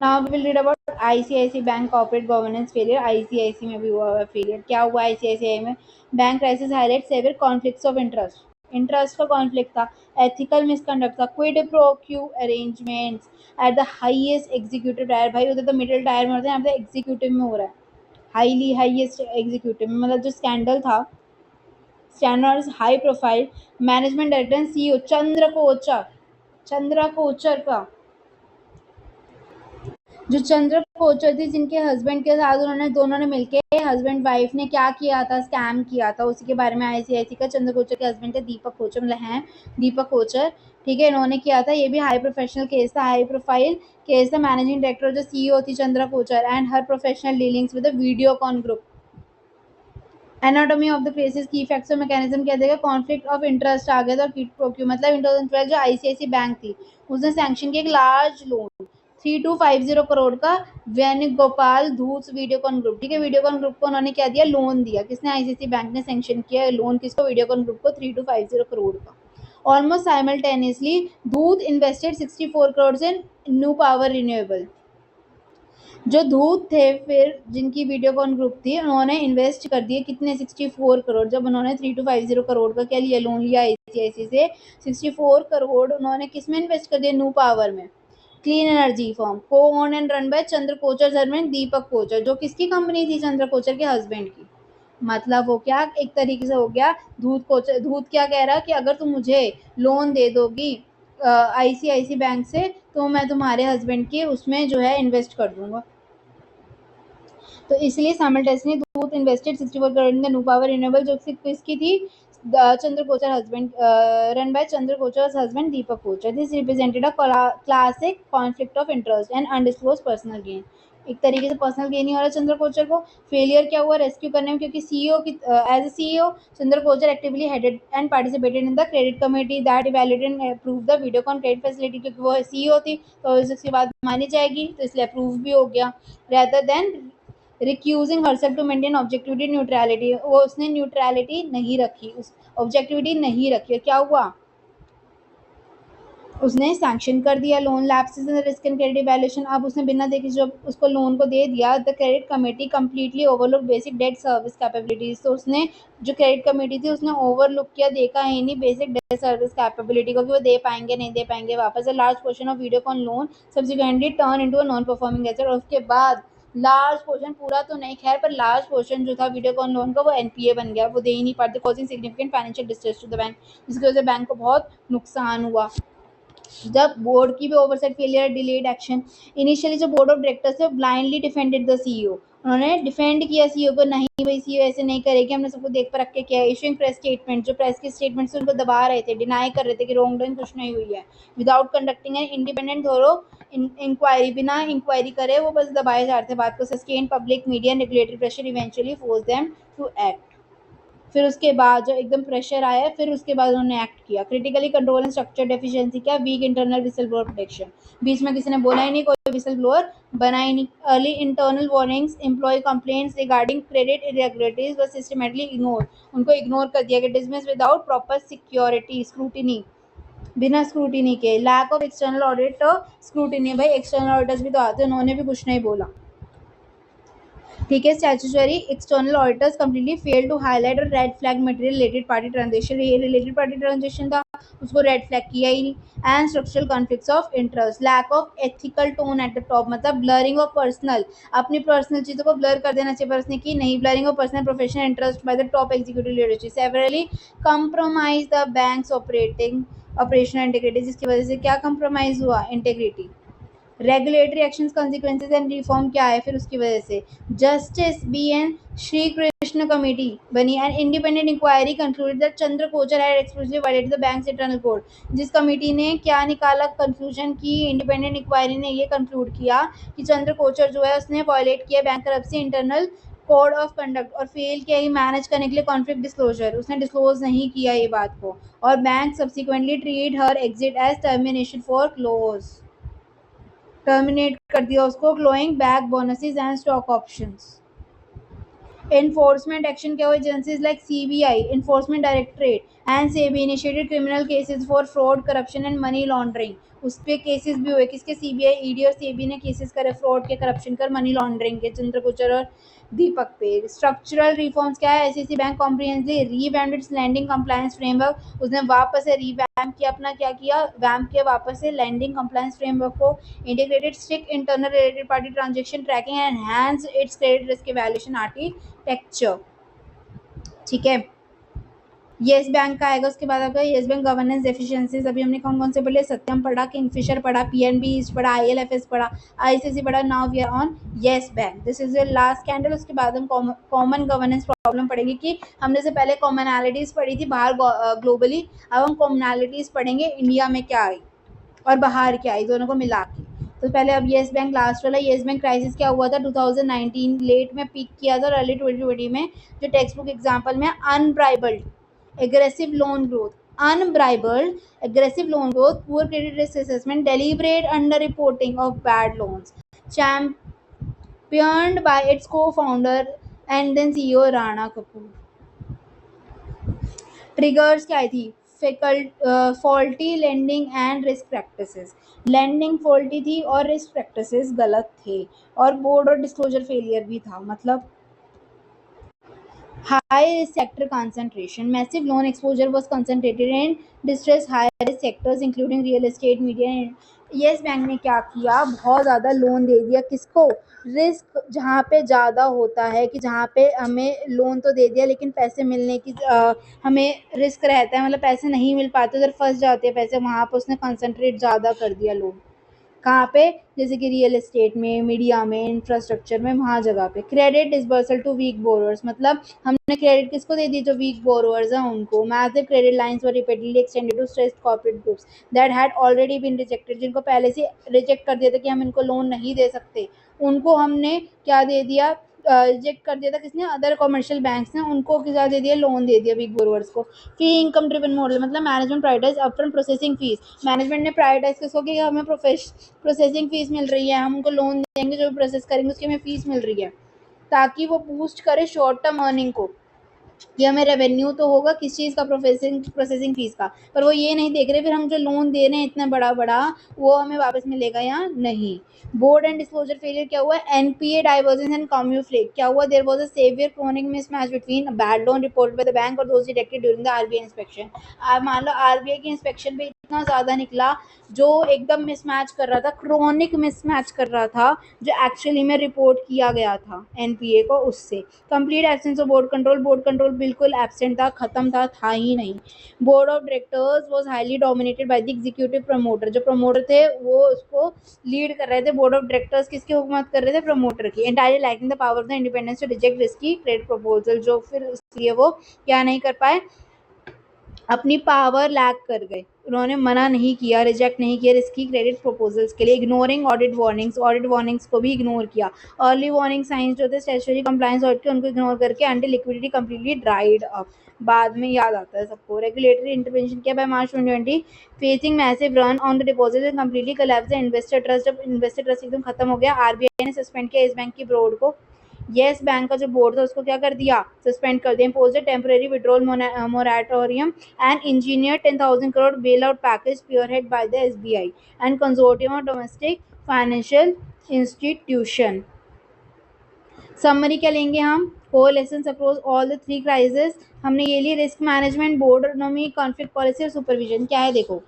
Now we will read about ICIC bank corporate governance failure, ICIC में भी हुआ है फेलियर, क्या हुआ आईसीआईसीआई में, bank crisis highlight severe conflicts of interest का कॉन्फ्लिक्ट था, एथिकल मिसकंडक्ट था, quid pro quo arrangements at the highest executive tier, भाई उधर तो मिडिल टायर में होता है, यहाँ पे एग्जीक्यूटिव में हो रहा है, हाईली हाईएस्ट एग्जीक्यूटिव में, मतलब जो स्कैंडल था, standards high profile, management director CEO चंद्र कोचर का, जो चंद्र कोचर थी, जिनके हस्बैंड के साथ उन्होंने दोनों ने मिलके, हस्बैंड वाइफ ने क्या किया था, स्कैम किया था, उसी के बारे में आईसीआईसी का, चंद्र कोचर के हस्बैंड थे दीपक कोचर, मतलब हैं दीपक कोचर, ठीक है, इन्होंने किया था, ये भी हाई प्रोफेशनल केस था, हाई प्रोफाइल केस था, मैनेजिंग डायरेक्टर जो सीईओ थी Chandra Kochhar and her professional dealings with the Videocon group. Anatomy of the cases, key facts और मैकेनिज्म क्या देगा, कॉन्फ्लिक्ट ऑफ इंटरेस्ट आ गया था, किट प्रोक्यू, मतलब इन 2012 जो आईसीआईसी बैंक थी उसने सैंक्शन किया एक लार्ज लोन 3250 करोड़ का वेणुगोपाल धूत वीडियोकॉन ग्रुप, ठीक है, वीडियोकॉन ग्रुप को उन्होंने क्या दिया, लोन दिया, किसने, आईसीआईसी बैंक ने सैंक्शन किया लोन, किसको, वीडियोकॉन ग्रुप को 3250 करोड़ का, Almost simultaneously, Dhoot invested 64 crores in New Power Renewable. जो धूत थे फिर जिनकी वीडियोकॉन ग्रुप थी, उन्होंने इन्वेस्ट कर दिए कितने 64 करोड़। जब उन्होंने 3250 करोड़ का क्या लिया, लोन लिया आईसीआईसी से, 64 करोड़ उन्होंने किस में इन्वेस्ट कर दिया, न्यू पावर में। क्लीन एनर्जी फर्म को own and run by Chandra Kochhar husband Deepak Kochhar, जो किसकी कंपनी थी, चंद्र कोचर के हस्बैंड की। मतलब वो क्या एक तरीके से हो गया, धूत क्या कह रहा कि अगर तुम मुझे लोन दे दोगी आईसीआईसी बैंक से, तो मैं तुम्हारे हस्बैंड के उसमें जो है इन्वेस्ट कर दूंगा। तो इसलिए साइमल्टेनियसली दूत invested 64 crore in the new power renewable, जो किसकी थी, Chandra Kochhar husband, run by Chandra Kochhar husband Deepak Kochhar. This represented a classic conflict of interest and undisclosed personal gain. एक तरीके से पर्सनल गेन ही हो रहा है चंद्र कोचर को। फेलियर क्या हुआ रेस्क्यू करने में, क्योंकि सीईओ की as a CEO Chandra Kochhar actively headed and participated in the credit committee that evaluated and approved the Videocon credit facility, क्योंकि वो सीईओ थी तो इसके बाद मानी जाएगी, तो इसलिए अप्रूव भी हो गया। Rather than recusing herself to maintain objectivity neutrality, वो उसने न्यूट्रलिटी नहीं रखी, उस ऑब्जेक्टिविटी नहीं रखी। क्या हुआ, उसने सैंक्शन कर दिया loan lapses in risk and credit evaluation. अब उसने बिना देखे जब उसको लोन को दे दिया, the credit committee completely overlook basic debt service capabilities. तो उसने जो क्रेडिट कमेटी थी उसने ओवरलुक किया, देखा ही नहीं बेसिक डेट सर्विस कैपेबिलिटी को कि वो दे पाएंगे नहीं दे पाएंगे वापस। A large portion of Videocon loan subsequently turn into a non performing asset, और उसके बाद लार्ज पोर्शन, पूरा तो नहीं खैर, पर लार्ज पोर्शन जो था वीडियोकॉन लोन का वो एनपीए बन गया, वो दे ही नहीं पाते, causing significant financial distress to the bank, जिसकी वजह से बैंक को बहुत नुकसान हुआ। जब बोर्ड की भी oversight failure, delayed action. Initially जो बोर्ड ऑफ डायरेक्टर्स थे ब्लाइंडली डिफेंडेड द सीईओ, उन्होंने डिफेंड किया सीईओ को, नहीं भाई सीईओ ऐसे नहीं करेगी, हमने सबको देख पर रख के किया। इशूइंग प्रेस स्टेटमेंट, जो प्रेस के स्टेटमेंट से उनको दबा रहे थे, डिनाई कर रहे थे कि रॉन्ग डूइंग कुछ नहीं हुई है। Without conducting an independent thorough inquiry, बिना इंक्वायरी करे वो बस दबाए जा रहे थे बात को। Sustain public media and regulatory pressure eventually force them to act. फिर उसके बाद जो एकदम प्रेशर आया, फिर उसके बाद उन्होंने एक्ट किया। Critically control and structure deficiency, क्या, weak internal whistle blower protection, बीच में किसी ने बोला ही नहीं, कोई विसल ब्लोअर बना ही नहीं। Early internal warnings, employ complaints regarding credit irregularities व सिस्टमेटिकली इग्नोर, उनको इग्नोर कर दिया गया। Dismiss without proper security scrutiny, बिना स्क्रूटिनी के। Lack of external audit scrutiny, भाई एक्सटर्नल ऑडिटर्स भी तो आते हैं, उन्होंने भी कुछ नहीं बोला। ठीक है, statutory external auditors completely fail to highlight और red flag material related party transaction, ये रिलेटेड पार्टी ट्रांजेक्शन था, उसको रेड फ्लैग किया ही नहीं। And structural conflicts of interest, lack of ethical tone at the top, मतलब ब्लरिंग ऑफ पर्सनल, अपनी personal चीजों को ब्लर कर देना चाहिए, पर उसने की नहीं। Blurring of personal professional interest by the top executive leadership, severely compromise the bank's operating operational integrity, जिसकी वजह से क्या कंप्रोमाइज हुआ, integrity. Regulatory actions consequences and reform क्या है फिर उसकी वजह से। Justice B N Shri Krishna committee बनी and independent inquiry concluded that Chandra Kochhar had expressly violated the bank's internal code. जिस कमेटी ने क्या निकाला कंक्लूजन की, इंडिपेंडेंट इंक्वायरी ने ये कंक्लूड किया कि चंद्र कोचर जो है उसने वायलेट किया bank करप्सी internal code of conduct, और फेल किया ही मैनेज करने के लिए कॉन्फ्लिक्ट डिस्क्लोजर, उसने डिस्क्लोज नहीं किया ये बात को। और bank subsequently treat her exit as termination for close, terminate कर दिया उसको, clawing back bonuses and stock options. Enforcement action क्या हुआ, agencies like CBI, enforcement directorate and SEBI initiated criminal cases for fraud, corruption and money laundering. उस पे cases भी हुए, किसके, सीबीआई, ईडी और सेबी ने केसेस करे फ्रॉड के, करप्शन कर, मनी लॉन्ड्रिंग के, चंद्र कोचर और दीपक पे। स्ट्रक्चरल रिफॉर्म्स क्या है, SCC bank comprehensively revamped its lending compliance framework, उसने वापस से रीवैम्प किया अपना, क्या किया, वैम्प किया वापस से लैंडिंग कंप्लायंस फ्रेमवर्क को। Integrated strict internal related party transaction tracking and enhance its credit risk evaluation architecture. ठीक है, येस बैंक का आएगा उसके बाद आपका येस बैंक गवर्नेंस एफिशिएंसीज। अभी हमने कौन कौन से पढ़े, सत्यम पढ़ा, किंगफिशर पढ़ा, पीएनबी पढ़ा, आईएलएफएस पढ़ा, आईसीसी पढ़ा। Now we are on Yes bank, this is your last candle. उसके बाद हम कॉमन गवर्नेंस प्रॉब्लम पढ़ेंगे कि हमने से पहले कॉमनैलिटीज पढ़ी थी बाहर ग्लोबली, अब हम कॉमनैलिटीज पढ़ेंगे इंडिया में क्या आई और बाहर क्या आई, दोनों को मिला के। तो पहले अब येस बैंक लास्ट वाला, येस बैंक क्राइसिस क्या हुआ था 2019 लेट में पीक किया था और अर्ली 2020 में जो टेक्स्ट बुक एग्जाम्पल में अनब्राइबल्ड aggressive loan growth, unbridled aggressive loan growth, poor credit risk assessment, deliberate underreporting of bad loans, championed by its co-founder and then CEO Rana Kapoor. Triggers क्या आई थी, faulty lending and risk practices. Lending faulty थी और risk practices गलत थे, और board और disclosure failure भी था। मतलब high risk sector concentration. Massive loan exposure was concentrated in distressed high risk sectors including real estate, media and yes bank ने क्या किया, बहुत ज़्यादा लोन दे दिया। किसको? रिस्क जहाँ पे ज़्यादा होता है, कि जहाँ पे हमें लोन तो दे दिया लेकिन पैसे मिलने की हमें रिस्क रहता है, मतलब पैसे नहीं मिल पाते, उधर फंस जाते हैं पैसे, वहाँ पर उसने कंसंट्रेट ज़्यादा कर दिया लोन। कहाँ पे? जैसे कि रियल एस्टेट में, मीडिया में, इंफ्रास्ट्रक्चर में, वहाँ जगह पे। Credit disbursal to weak borrowers, मतलब हमने क्रेडिट किसको दे दी? जो वीक बोरोअर्स हैं उनको। Massive credit lines were repeatedly extended to stressed corporate groups that had already been rejected, जिनको पहले से रिजेक्ट कर दिया था कि हम इनको लोन नहीं दे सकते, उनको हमने क्या दे दिया? रिजेक्ट कर दिया था। किसने? अदर कमर्शियल बैंक्स ने उनको क्या दे दिया? लोन दे दिया वीक बोरोअर्स को। फी इनकम ड्रिवन मॉडल, मतलब management prioritise upfront processing fees. Management ने प्रायोरिटाइज किसको कि हमें प्रोसेसिंग फीस मिल रही है, हम उनको लोन देंगे, जो भी प्रोसेस करेंगे उसकी हमें फीस मिल रही है, ताकि वो बूस्ट करे शॉर्ट टर्म अर्निंग को, कि हमें रेवेन्यू तो होगा किस चीज़ का? प्रोसेसिंग फीस का। पर वो ये नहीं देख रहे फिर हम जो लोन दे रहे हैं इतना बड़ा बड़ा, वो हमें वापस मिलेगा या नहीं। बोर्ड एंड डिस्क्लोजर फेलियर क्या हुआ? एनपीए डाइवर्जेंस एंड कम्यूफ्लेक क्या हुआ? There was a severe chronic mismatch between bad loan reported by the bank और those detected during the RBI inspection. मान लो आरबीआई की इंस्पेक्शन पे इतना ज़्यादा निकला, जो एकदम मिसमैच कर रहा था, क्रोनिक मिसमैच कर रहा था, जो एक्चुअली में रिपोर्ट किया गया था एनपीए को, उससे। Complete absence of board control, board control बिल्कुल एब्सेंट था ही नहीं। Board of directors was highly dominated by the executive promoter, जो प्रमोटर थे वो उसको लीड कर रहे थे। बोर्ड ऑफ डायरेक्टर्स किसकी हुकूमत कर रहे थे? प्रमोटर की। Entirely lacking the power of the independence to reject risky credit proposal, जो फिर इसलिए वो क्या नहीं कर पाए? अपनी पावर लैक कर गए, उन्होंने मना नहीं किया, रिजेक्ट नहीं किया रिस्की क्रेडिट प्रपोजल्स के लिए। इग्नोरिंग ऑडिट वार्निंग्स को भी इग्नोर किया। अर्ली वार्निंग साइंस जो थे स्टैट्यूटरी कंप्लायंस ऑडिट के, उनको इग्नोर करके until liquidity completely dried up. बाद में याद आता है सबको। रेगुलेटरी इंटरवेंशन किया by March 2020, facing massive run on the deposit and completely collapse investor trust. जब इन्वेस्टर ट्रस्ट एकदम खत्म हो गया, आरबीआई ने सस्पेंड किया इस बैंक की बोर्ड को। येस बैंक का जो बोर्ड था उसको क्या कर दिया? सस्पेंड कर दिया। Impose temporary withdrawal moratorium and engineered 10,000 crore bailout package spearheaded by the SBI and consortium of domestic financial institution. Summary क्या लेंगे हम? Core lesson across all the three crisis. हमने ये लिए risk management, board autonomy, conflict policy और supervision. क्या है देखो,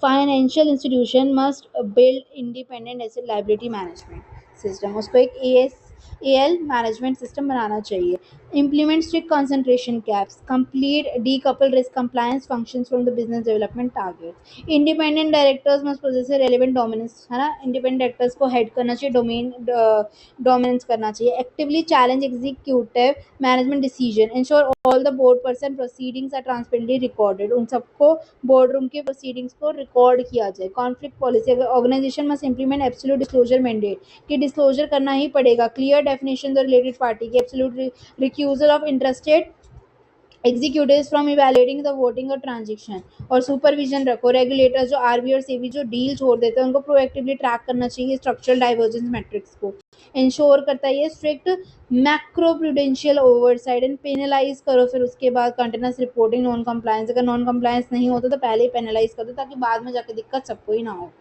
financial institution must build independent asset liability management system, उसको एक एएल मैनेजमेंट सिस्टम बनाना चाहिए। Implement strict concentration caps, complete decouple risk compliance functions from the business development targets. Independent directors must possess relevant dominance, है ना, independent directors को head करना चाहिए, domain dominance करना चाहिए। Actively challenge executive management decision, ensure all the board person proceedings are transparently recorded, उन सबको board room के प्रोसीडिंग्स को रिकॉर्ड किया जाए। कॉन्फ्लिक्ट पॉलिसी, अगर organisation must implement absolute disclosure mandate, कि डिस्क्लोजर करना ही पड़ेगा। Clear definition the related party की, absolute recusal of interested executives from evaluating the voting और ट्रांजेक्शन। और सुपरविजन रखो, रेगुलेटर्स जो आरबीआई और सेबी जो डील छोड़ देते हैं उनको प्रोएक्टिवली ट्रैक करना चाहिए स्ट्रक्चरल डाइवर्जेंस मैट्रिक्स को। इंश्योर करता है ये strict macro prudential oversight and penalise करो फिर उसके बाद कंटिन्यूस रिपोर्टिंग नॉन कंप्लायंस। अगर नॉन कंप्लायंस नहीं होता तो पहले ही पेनलाइज कर दो, ताकि बाद में जाके दिक्कत सबको ही ना हो।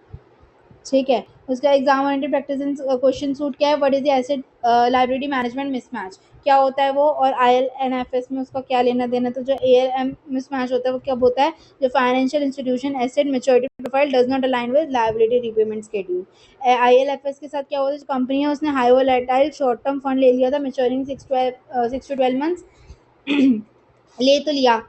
ठीक है। उसका exam oriented practice and question suit क्या है? What is the asset liability management mismatch, क्या होता है वो? और आईएलएनएफएस में उसका क्या लेना देना? तो जो एएलएम मिसमैच होता है वो कब होता है? जो financial institution asset maturity profile does not align with liability repayment schedule. IL&FS के साथ क्या होता है? जो कंपनी है उसने high volatile short term fund ले लिया था मैच्योरिंग 6 to 12 मंथ्स ले तो लिया,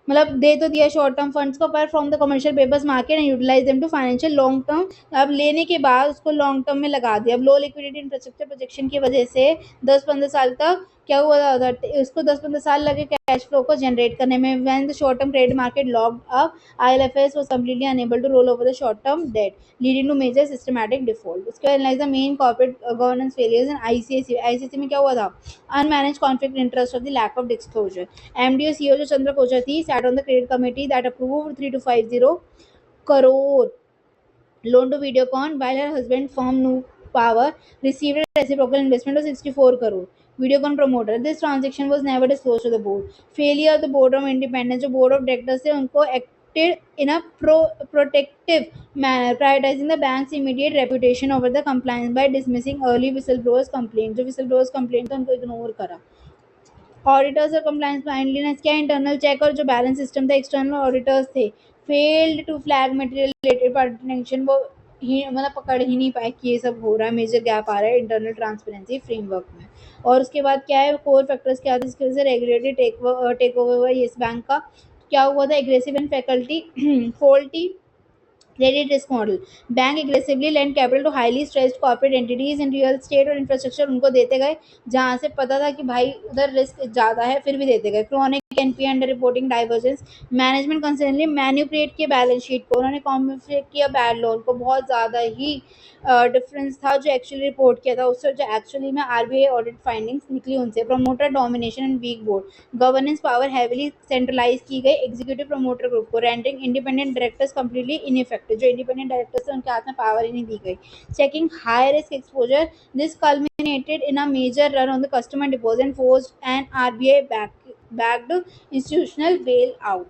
मतलब दे तो दिया शॉर्ट टर्म फंड्स को, पर from the commercial papers market and utilise them to financial long term. अब लेने के बाद उसको लॉन्ग टर्म में लगा दिया। अब लो लिक्विडिटी इंफ्रास्ट्रक्चर प्रोजेक्शन की वजह से 10-15 साल तक क्या हुआ था, उसको 10-15 साल लगे कैश फ्लो को जनरेट करने में। When the short term credit market locked up, ILFS was completely unable to roll over the short term debt leading to major systematic default. उसके बाद analyse the main corporate governance failures in ICIC में क्या हुआ था? Unmanaged conflict interest of the lack of disclosure. MD और CEO जो चंद्र कोचर थी sat on the credit committee that approved 3250 crore loan to Videocon, while her husband firm New Power received a reciprocal investment of 64 crore. Videocon promoter. This transaction was never disclosed to the board. Failure of the board of independence. जो board of directors थे उनको acted in a protective manner, prioritizing the bank's immediate reputation over the compliance by dismissing early whistleblowers complaints. जो whistleblowers complaint थे उनको ignore करा. Auditors और compliance ब्लाइंडलीनेस क्या internal check और जो बैलेंस सिस्टम था एक्सटर्नल ऑडिटर्स थे failed to flag material related पार्टिनेशन वो ही मतलब पकड़ ही नहीं पाए कि ये सब हो रहा है मेजर गैप आ रहा है इंटरनल ट्रांसपेरेंसी फ्रेमवर्क में और उसके बाद क्या है कोर फैक्टर्स क्या थे इसकी वजह से रेगुलेटरी टेक ओवर हुआ येस बैंक का क्या हुआ था aggressive and faculty faulty credit risk model. Bank aggressively lend capital to highly stressed corporate entities in real estate और infrastructure उनको देते गए जहाँ से पता था कि भाई उधर रिस्क ज़्यादा है फिर भी देते गए chronic NPA under reporting divergence management कंसर्नली मैन्युपुलेट किया बैलेंस शीट को उन्होंने कॉम्युनिकेट किया बैड लोन को बहुत ज़्यादा ही डिफरेंस था जो एक्चुअली रिपोर्ट किया था उससे जो एक्चुअली में RBI ऑडिट फाइंडिंग्स निकली उनसे promoter domination and weak board governance power heavily centralise की गई एग्जीक्यूटिव प्रमोटर ग्रुप को rendering independent directors completely ineffective जो इंडिपेंडेंट डायरेक्टर्स थे उनके हाथ में पावर ही नहीं दी गई checking high risk exposure this culminated in a major run on the customer deposit and forced an RBI backed institutional bailout.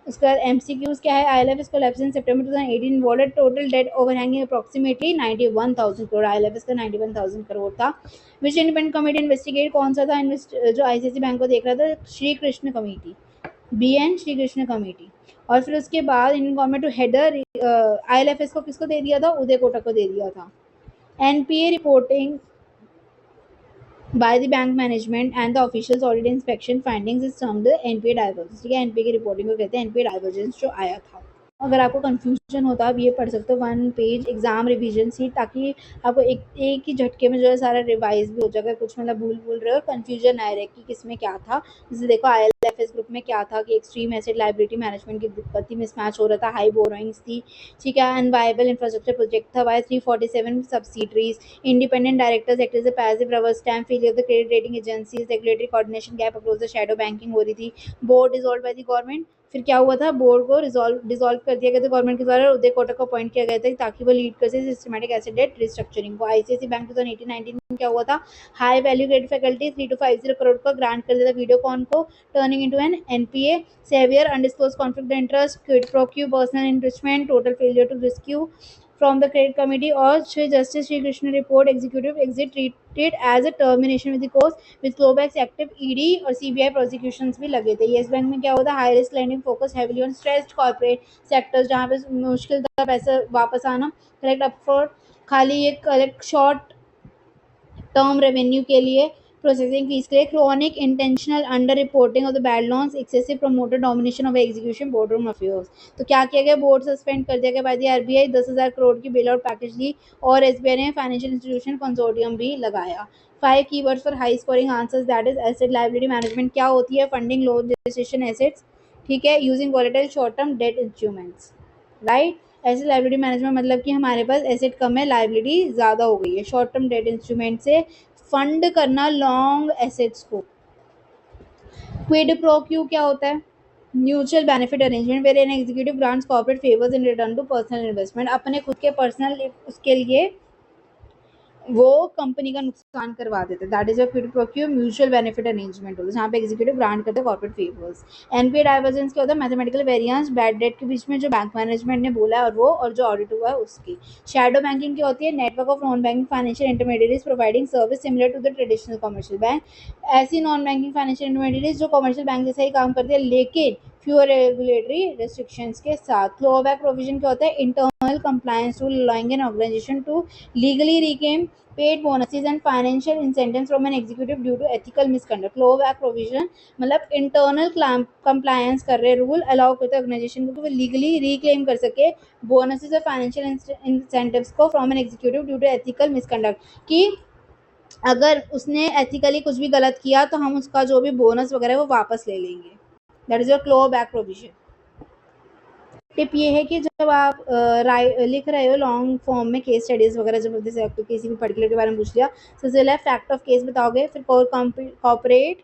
इसके बाद MCQs क्या है ILFS collapse in September 2018 involved total debt overhanging approximately 91,000 crore ILFS का 91,000 करोड़ था which independent committee investigate कौन सा था जो ICICI बैंक को देख रहा था Shri Krishna committee BN Shri Krishna committee और फिर उसके बाद Indian government to header ILFS को किसको दे दिया था उदय कोटक को दे दिया था NPA reporting by the bank management and the officials audit inspection findings is termed the NPA divergence ठीक है NPA की रिपोर्टिंग को कहते हैं NPA divergence जो आया था अगर आपको कंफ्यूजन होता है आप ये पढ़ सकते हो 1 पेज एग्जाम रिवीजन सी ताकि आपको एक ही झटके में जो है सारा रिवाइज भी हो जाएगा कुछ मतलब भूल रहे हो कंफ्यूजन ना रहे कि किसमें क्या था जैसे देखो ILFS ग्रुप में क्या था कि एक्सट्रीम एसेट लाइबिलिटी मैनेजमेंट की दिक्कत थी मिसमैच हो रहा था हाई बोरोइंग्स थी ठीक है अनवायबल इंफ्रास्ट्रक्चर प्रोजेक्ट था by 347 subsidiaries independent directors act as a passive rubber stamp failure of the credit rating agencies regulatory coordination gap across the shadow banking हो रही थी board dissolve by the government फिर क्या हुआ था board को dissolve कर दिया गया था गवर्नमेंट के द्वारा उदय कोटक को अपॉइंट किया गया था ताकि वो लीड कर सके सिस्टमैटिक एसेट डेट रिस्ट्रक्चरिंग को ICICI बैंक 2018-19 में क्या हुआ था high value credit faculty 3250 crore का ग्रांट कर दिया था वीडियोकॉन को turning into an NPA severe undisclosed conflict of interest quid pro quo personal enrichment total failure to rescue from the credit committee or Shri Justice Shri Krishna report executive exit treated as a termination with the course with clawbacks active ED और CBI prosecutions भी लगे थे yes bank में क्या होता है high risk lending focus heavily on stressed corporate sectors जहाँ पे मुश्किल था पैसा वापस आना कलेक्ट अपफ्रंट खाली ये कलेक्ट शॉर्ट टर्म रेवेन्यू के लिए प्रोसेसिंग फीस के लिए chronic intentional under reporting of the bad loans excessive promoter domination of execution board room affairs तो क्या किया गया बोर्ड सस्पेंड कर दिया गया बाय द RBI 10,000 करोड़ की बेल आउट पैकेज ली और SBI ने फाइनेंशियल इंस्टीट्यूशन कंसोर्टियम भी लगाया 5 keywords for high scoring answers that is asset liability management क्या होती है फंडिंग लोन रजिस्ट्रेशन एसेट्स ठीक है using volatile short term debt instruments right asset liability management मतलब कि हमारे पास एसेट कम है लायबिलिटी ज़्यादा हो गई है शॉर्ट टर्म डेट इंस्ट्रूमेंट से फंड करना लॉन्ग एसेट्स को क्विड प्रो क्यू क्या होता है mutual benefit arrangement where an executive grants corporate favours in return to personal investment अपने खुद के पर्सनल उसके लिए वो कंपनी का नुकसान करवा देते हैं that is a Kwid pro Q mutual benefit arrangement होता है जहाँ पे एग्जीक्यूटिव ग्रांट करते हैं कॉर्पोरेट फेवर्स NPA डाइवर्जेंस क्या होता है मैथमेटिकल वेरिएंस बैड डेट के बीच में जो बैंक मैनेजमेंट ने बोला है और वो और जो ऑडिट हुआ है उसकी शैडो बैंकिंग क्या होती है network of non banking financial intermediaries providing service similar to the traditional commercial bank ऐसी नॉन बैंकिंग फाइनेंशियल इंटरमीडिएरीज जो कमर्शियल बैंक जैसा ही काम करती है लेकिन फ्यूअर रेगुलेटरी रेस्ट्रिक्शंस के साथ क्लोबैक प्रोविजन क्या होता है internal compliance rule allowing an organisation to legally reclaim paid bonuses and financial incentives from an executive due to ethical misconduct clawback provision मतलब इंटरनल कंप्लायंस कर रहे रूल अलाउ करते हैं ऑर्गेनाइजेशन को कि वो लीगली रिक्लेम कर सके बोनसेस और फाइनेंशियल इंसेंटिव्स को from an executive due to ethical misconduct कि अगर उसने एथिकली कुछ भी गलत किया तो हम उसका जो भी बोनस वगैरह वो वापस ले लेंगे that is your clawback provision tip ये है कि जब आप लिख रहे हो लॉन्ग फॉर्म में केस स्टडीज वगैरह जब जैसे आपको किसी भी पर्टिकुलर के बारे में पूछ लिया सिलसिला फैक्ट ऑफ केस बताओगे फिर कॉर्पोरेट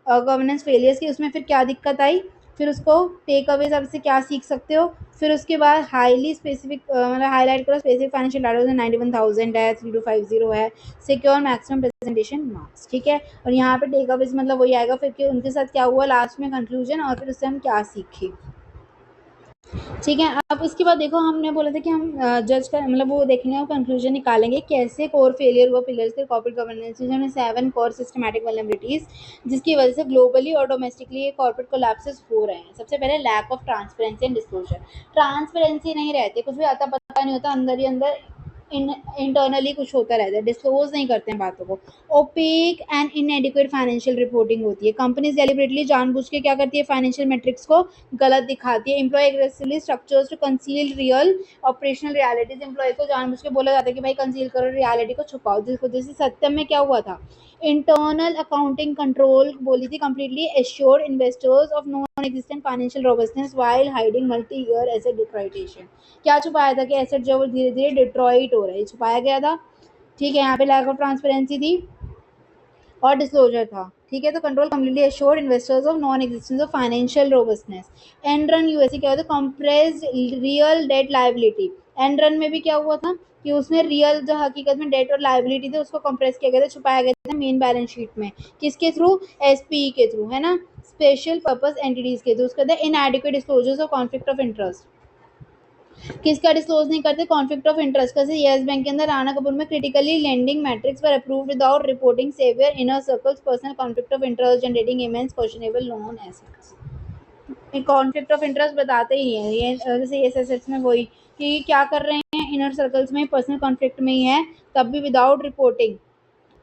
गवर्नेंस फेलियर्स की उसमें फिर क्या दिक्कत आई फिर उसको टेक अवे सबसे क्या सीख सकते हो, फिर उसके बाद हाईली स्पेसिफिक मतलब हाईलाइट करो स्पेसिफिक फाइनेंशियल डाटा 91,000 है, 3250 है, सिक्योर मैक्सिमम प्रेजेंटेशन मार्क्स, ठीक है। और यहाँ पे टेक अवेज मतलब वही आएगा फिर कि उनके साथ क्या हुआ लास्ट में कंक्लूजन, और फिर उससे हम क्या सीखे, ठीक है। अब इसके बाद देखो हमने बोला था कि हम जज कर मतलब वो देखेंगे और कंक्लूजन निकालेंगे कैसे कोर फेलियर हुआ पिलर्स के कॉर्पोरेट गवर्नेंस में 7 कोर सिस्टमैटिक वल्नरेबिलिटीज जिसकी वजह से ग्लोबली और डोमेस्टिकली ये कॉर्पोरेट कोलैप्सेस हो रहे हैं। सबसे पहले lack of transparency and disclosure, transparency नहीं रहती, कुछ भी आता पता नहीं होता, अंदर ही अंदर इंटरनली कुछ होता रहता है, डिस्क्लोज नहीं करते हैं बातों को। ओपेक एंड इनएडिक्वेट फाइनेंशियल रिपोर्टिंग होती है, कंपनीज डेलिबरेटली जानबूझ के क्या करती है फाइनेंशियल मेट्रिक्स को गलत दिखाती है। Employ aggressively structures to conceal real operational realities, employ को जानबूझ के बोला जाता है कि भाई कंसील करो, रियलिटी को छुपाओ, जिस वजह से सत्यम में क्या हुआ था, इंटरनल अकाउंटिंग कंट्रोल बोली थी completely assured investors of non existent financial robustness while hiding multi year asset deterioration. क्या छुपाया था कि एसेट जो धीरे धीरे डिट्रॉइट हो रहा है, छुपाया गया था, ठीक है। यहाँ पे लैक ऑफ ट्रांसपेरेंसी थी और डिस्क्लोजर था, ठीक है। तो control completely assured investors of non existence of financial robustness. Enron USA क्या होता है, compressed real debt liability. Enron में भी क्या हुआ था कि उसमें रियल जो हकीकत में डेट और लाइबिलिटी थी उसको कंप्रेस किया गया था, छुपाया गया था मेन बैलेंस शीट में, किसके थ्रू, एसपीई के थ्रू, है ना, स्पेशल पर्पस एंटिटीज के थ्रू। उसके बाद inadequate disclosures of conflict of interest, किसका डिस्क्लोज नहीं करते, कॉन्फ्लिक्ट ऑफ इंटरेस्ट का। येस बैंक के अंदर राणा कपूर में क्रिटिकली लेंडिंग मैट्रिक्स पर approved without reporting several inner circles personal conflict of interest generating immense questionable loan assets. Conflict of interest बताते ही है ये, जैसे एस एसेट्स में वही कि क्या कर रहे हैं इनर सर्कल्स में पर्सनल कॉन्फ्लिक्ट में ही है, तब भी विदाउट रिपोर्टिंग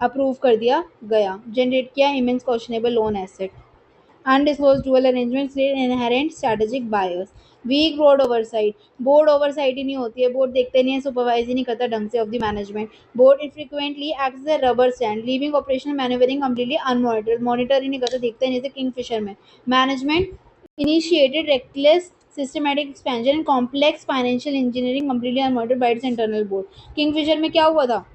अप्रूव कर दिया गया, जनरेट किया immense questionable loan asset. Undisclosed dual arrangements create inherent strategic bias. Weak board oversight, board oversight ही नहीं होती है, बोर्ड देखते नहीं है, सुपरवाइज ही नहीं करता ढंग से of the management. Board frequently acts as rubber stamp leaving operational manoeuvring completely unmonitored, monitor ही नहीं करता, देखते नहीं, जैसे किंगफिशर में management initiated reckless systematic expansion and complex financial engineering completely unmonitored by its internal board. Kingfisher में क्या हुआ था,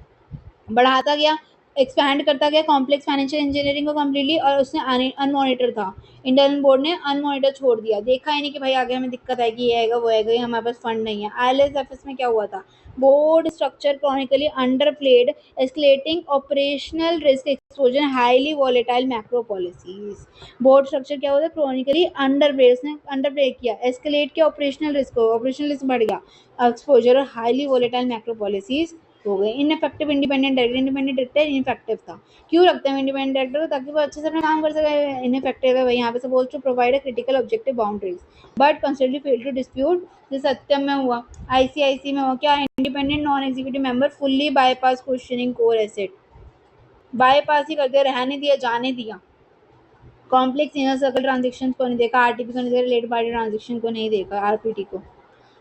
बढ़ाता गया, एक्सपैंड करता गया कॉम्प्लेक्स फाइनेंशियल इंजीनियरिंग को कम्प्लीटली, और उसने अनमॉनिटर था, इंटरनल बोर्ड ने अनमॉनिटर छोड़ दिया, देखा ही नहीं कि भाई आगे हमें दिक्कत आएगी, ये आएगा वो आएगा, ये हमारे पास फंड नहीं है। आईएलएसएफएस में क्या हुआ था, board structure chronically underplayed escalating operational risk exposure highly volatile macro policies. Board structure क्या होता है, क्रॉनिकली अंडरप्लेड, उसने अंडरप्ले किया, एस्केलेट किया ऑपरेशनल रिस्क को, ऑपरेशनल रिस्क बढ़ गया, एक्सपोजर और हाईली वॉलेटाइल मैक्रो पॉलिसीज हो गए। Ineffective independent director, independent director ineffective था, क्यों रखते हैं इंडिपेंडेंट डायरेक्टर को, ताकि वो अच्छे से अपना काम कर सके। इनफेक्टिव है भाई, यहाँ पे suppose to provide a critical objective boundaries but constantly fail to dispute, जैसे सत्यम में हुआ, आईसीआईसी में हुआ, क्या independent non executive member fully bypass questioning core asset, bypass ही कर दिया, रहने दिया, जाने दिया। कॉम्प्लेक्स इनर सर्कल ट्रांजेक्शन को नहीं देखा, आरटीपी को नहीं देखा, रिलेटेड पार्टी ट्रांजेक्शन को नहीं देखा, आरपीटी को।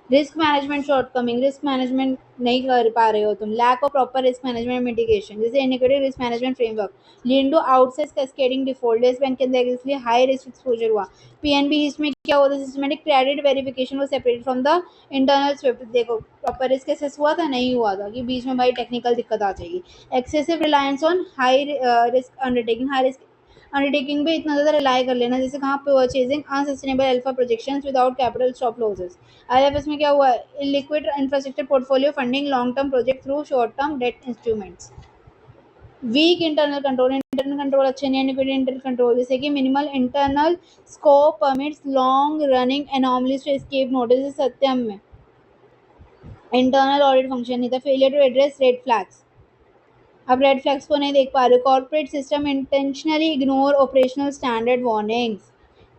Risk management shortcoming, risk management नहीं कर पा रहे हो तुम, lack of proper risk management mitigation, जैसे inequity risk management framework lead to outsize cascading default, Yes Bank के अंदर इसलिए हाई रिस्क एक्सपोजर हुआ। पीएनबी इसमें क्या होता है, सिस्टमेटिक क्रेडिट वेरिफिकेशन वो separate from the internal SWIFT, देखो प्रॉपर रिस्क एसेस हुआ था, नहीं हुआ था, कि बीच में भाई टेक्निकल दिक्कत आ जाएगी। Excessive reliance on high risk undertaking, high risk undertaking पे इतना ज़्यादा रिलाई कर लेना, जैसे कहाँ पे purchasing unsustainable alpha projections without capital stop losses. IFS में क्या हुआ है, liquid infrastructure portfolio funding long term project through short term debt instruments. Weak internal control अच्छे नहीं, इंटरनल कंट्रोल जैसे कि minimal internal scope permits long running anomalies to escape notice, Satyam में internal audit function नहीं था, failure to address red flags, अब red flags को नहीं देख पा रहे हो, corporate system intentionally ignore operational standard warnings.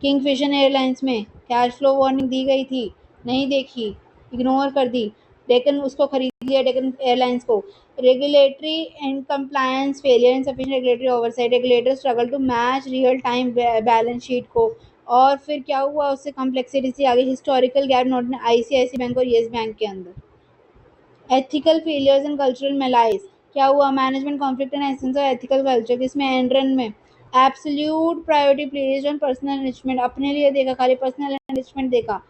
Kingfisher Airlines में कैश फ्लो वार्निंग दी गई थी, नहीं देखी, इग्नोर कर दी, डेकन उसको खरीद लिया, डेकन एयरलाइंस को। Regulatory and compliance failure insufficient regulatory oversight, regulator struggle to match real time balance sheet को, और फिर क्या हुआ, उससे कॉम्प्लेक्सिटी से आगे historical gap note ICICI Bank और येस बैंक के अंदर। Ethical failures and cultural malaise, क्या हुआ, management conflict and essence of ethical culture, जिसमें एनरन में absolute priority placed on personal enrichment, अपने लिए देखा, खाली पर्सनल एनरिचमेंट देखा,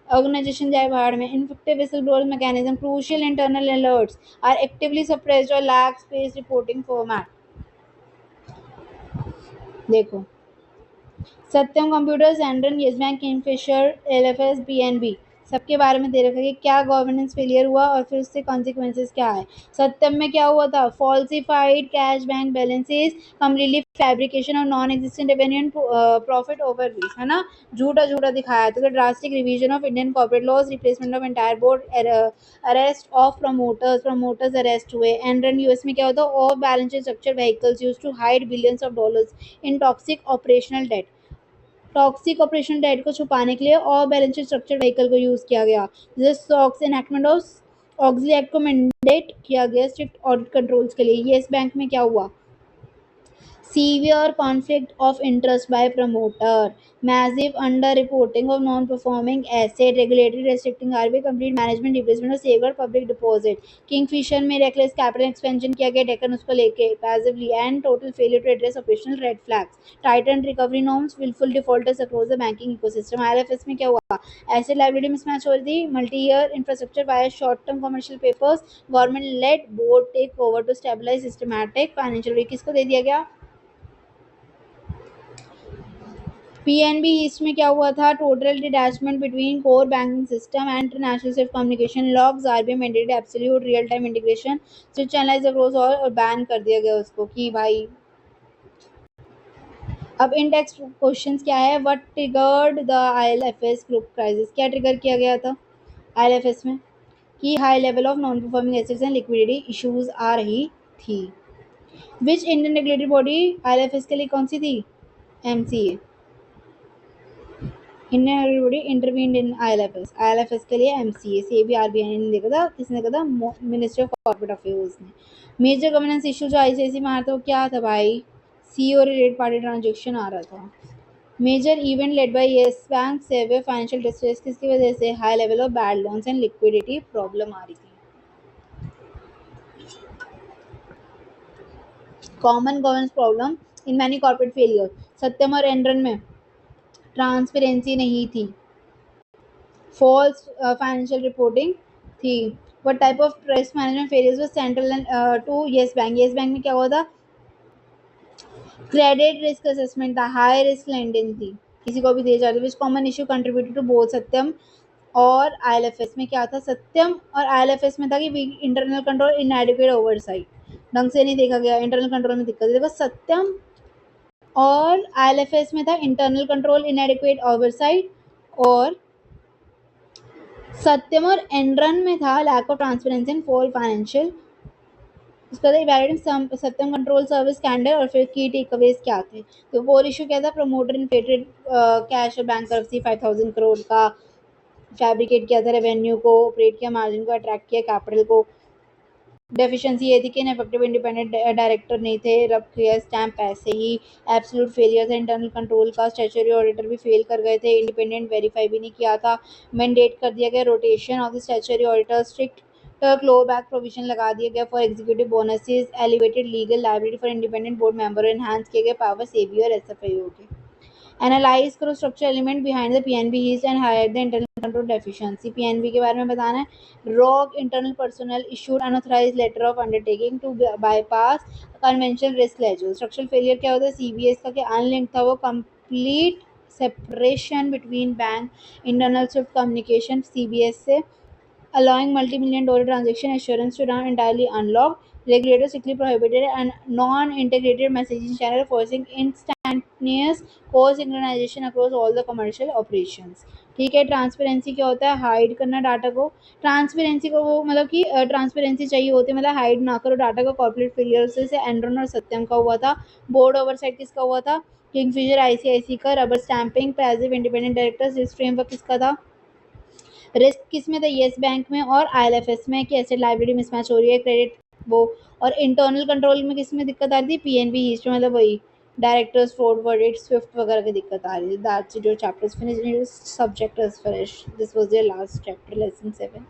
ऑर्गेनाइजेशन जाए बाहर में। Ineffective whistle blower mechanism, crucial internal alerts are actively suppressed और लैक स्पेस रिपोर्टिंग फॉर्मेट। देखो Satyam Computers, Enron, Yes Bank, Kingfisher, LFS, PNB, सबके बारे में दे रखा है कि क्या गवर्नेंस फेलियर हुआ और फिर उससे कॉन्सिक्वेंसेस क्या है। सत्यम में क्या हुआ था? Falsified cash bank balances, completely fabrication और non existent revenue and profit overviews, है ना, झूठा झूठा दिखाया था। Drastic revision of Indian corporate laws, replacement of entire board, arrest of promoters arrest हुए। एंड्रन यूएस में क्या होता है? Off balance sheet structure vehicles used to hide billions of dollars in toxic operational debt. Toxic operation debt को छुपाने के लिए और बैलेंस शीट स्ट्रक्चर व्हीकल को यूज किया गया। जैसे socks enactment of auxiliary act को मैंडेट किया गया स्ट्रिक्ट ऑडिट कंट्रोल्स के लिए। येस बैंक में क्या हुआ? Severe conflict of interest by promoter, massive underreporting of non-performing asset, regulatory restricting RBI complete management replacement of safeguard public deposit. Kingfisher में reckless capital expansion किया गया डेक्कन उसको लेके passively and total failure to address operational red flags. Tightened recovery norms, willful defaulters across the banking ecosystem. ILFS में क्या हुआ? Asset liability mismatch हो रही थी, multi-year infrastructure via short-term commercial papers, government led board take over to stabilize systematic financial risk. किसको दे दिया गया? PNB east में क्या हुआ था? Total detachment between core banking system and international Swift communication logs, RBI mandated absolute real time integration, switch analyse across और ban कर दिया गया उसको कि भाई। अब इन टेक्स्ट क्वेश्चंस क्या है? What triggered the ILFS group crisis? क्या ट्रिगर किया गया था आईएलएफएस में? कि high level of non performing assets and liquidity issues आ रही थी। Which Indian regulatory body ILFS के लिए कौन सी थी? MCA. Indian everybody intervened in ILFS. ILFS के लिए एमसीए से भी आरबीआई ने देखा था। किसने देखा था? मिनिस्ट्री ऑफ कॉर्पोरेट अफेयर्स ने। मेजर गवर्नेंस इशू जो आईसीआईसी में आ रहा था वो क्या था भाई? सीओ रिलेटेड पार्टी ट्रांजेक्शन आ रहा था। Major event led by Yes Bank severe financial distress, किसकी वजह से? High level of bad loans and liquidity problem आ रही थी। Common governance problem in many corporate failure. Satyam और एनरन में ट्रांसपेरेंसी नहीं थी, false financial reporting थी। what type of risk management failures was central to yes bank? yes bank में क्या हुआ था? क्रेडिट रिस्क असेसमेंट था, हाई रिस्क लेंडिंग थी, किसी को भी दिए जाते। Which common issue contributed to both Satyam और आईएलएफएस में क्या था? सत्यम और आईएलएफएस में था कि इंटरनल कंट्रोल इनएडिक्वेट ओवरसाइट, ढंग से नहीं देखा गया, इंटरनल कंट्रोल में दिक्कत है। देखो सत्यम और आईएलएफएस में था इंटरनल कंट्रोल इनएडिक्वेट ओवरसाइट, और सत्यम और एनरन में था lack of transparency and fall financial. उसके बाद evaluating Satyam control service scandal, और फिर की टेकअवेज क्या थे? तो कोर इशू क्या था? प्रमोटर इन्फ्लेटेड कैश और बैंक करप्सी 5000 करोड़ का, फैब्रिकेट किया था रेवेन्यू को, ऑपरेट किया मार्जिन को, अट्रैक्ट किया कैपिटल को। डेफिशिएंसी ये थी कि इनफेक्टिव इंडिपेंडेंट डायरेक्टर नहीं थे, रब किया स्टैम्प पैसे ही। एब्सोल्यूट फेलियर था इंटरनल कंट्रोल का, स्टैट्यूटरी ऑडिटर भी फेल कर गए थे, इंडिपेंडेंट वेरीफाई भी नहीं किया था। मैंडेट कर दिया गया rotation of the statutory auditor, strict clawback provision लगा दिया गया for executive bonuses, elevated legal liability for independent board member, enhance किए गए पावर्स एबी और एसएफआईओ के। एनालाइज करो structure element behind the PNB heist and highlight the internal control deficiency. पीएनबी के बारे में बताना है। Rogue internal personnel issued unauthorised letter of undertaking to bypass conventional risk ledger. Structural failure क्या होता है? सीबीएस का क्या अनलिंक था वो, complete separation between bank internal Swift communication CBS से, allowing multi-million dollar transaction assurance to run entirely unlocked. Regulators strictly prohibited a non-integrated messaging channel, forcing instantaneous co-synchronization across all the commercial operations. ठीक है। Transparency क्या होता है? Hide करना data को। Transparency को वो मतलब कि ट्रांसपेरेंसी चाहिए होती है, मतलब हाइड ना करो डाटा को। कॉर्पोरेट फेलियर से एनरॉन और सत्यम का हुआ था। बोर्ड ओवरसाइट किसका हुआ था? किंगफिशर आईसीआईसी का। Rubber stamping passive independent directors, इस फ्रेमवर्क किसका था? रिस्क किस में था? येस बैंक में और आईएलएफएस में कि एसेट लायबिलिटी मिसमैच हो रही है, क्रेडिट वो। और इंटरनल कंट्रोल में किस में दिक्कत आ रही थी? पीएनबी ईस्ट में, मतलब वही डायरेक्टर्स फ्रॉड वर्डिट स्विफ्ट वगैरह की दिक्कत आ रही थी। That's your chapters finish, subject is finish, this was your last chapter, lesson 7।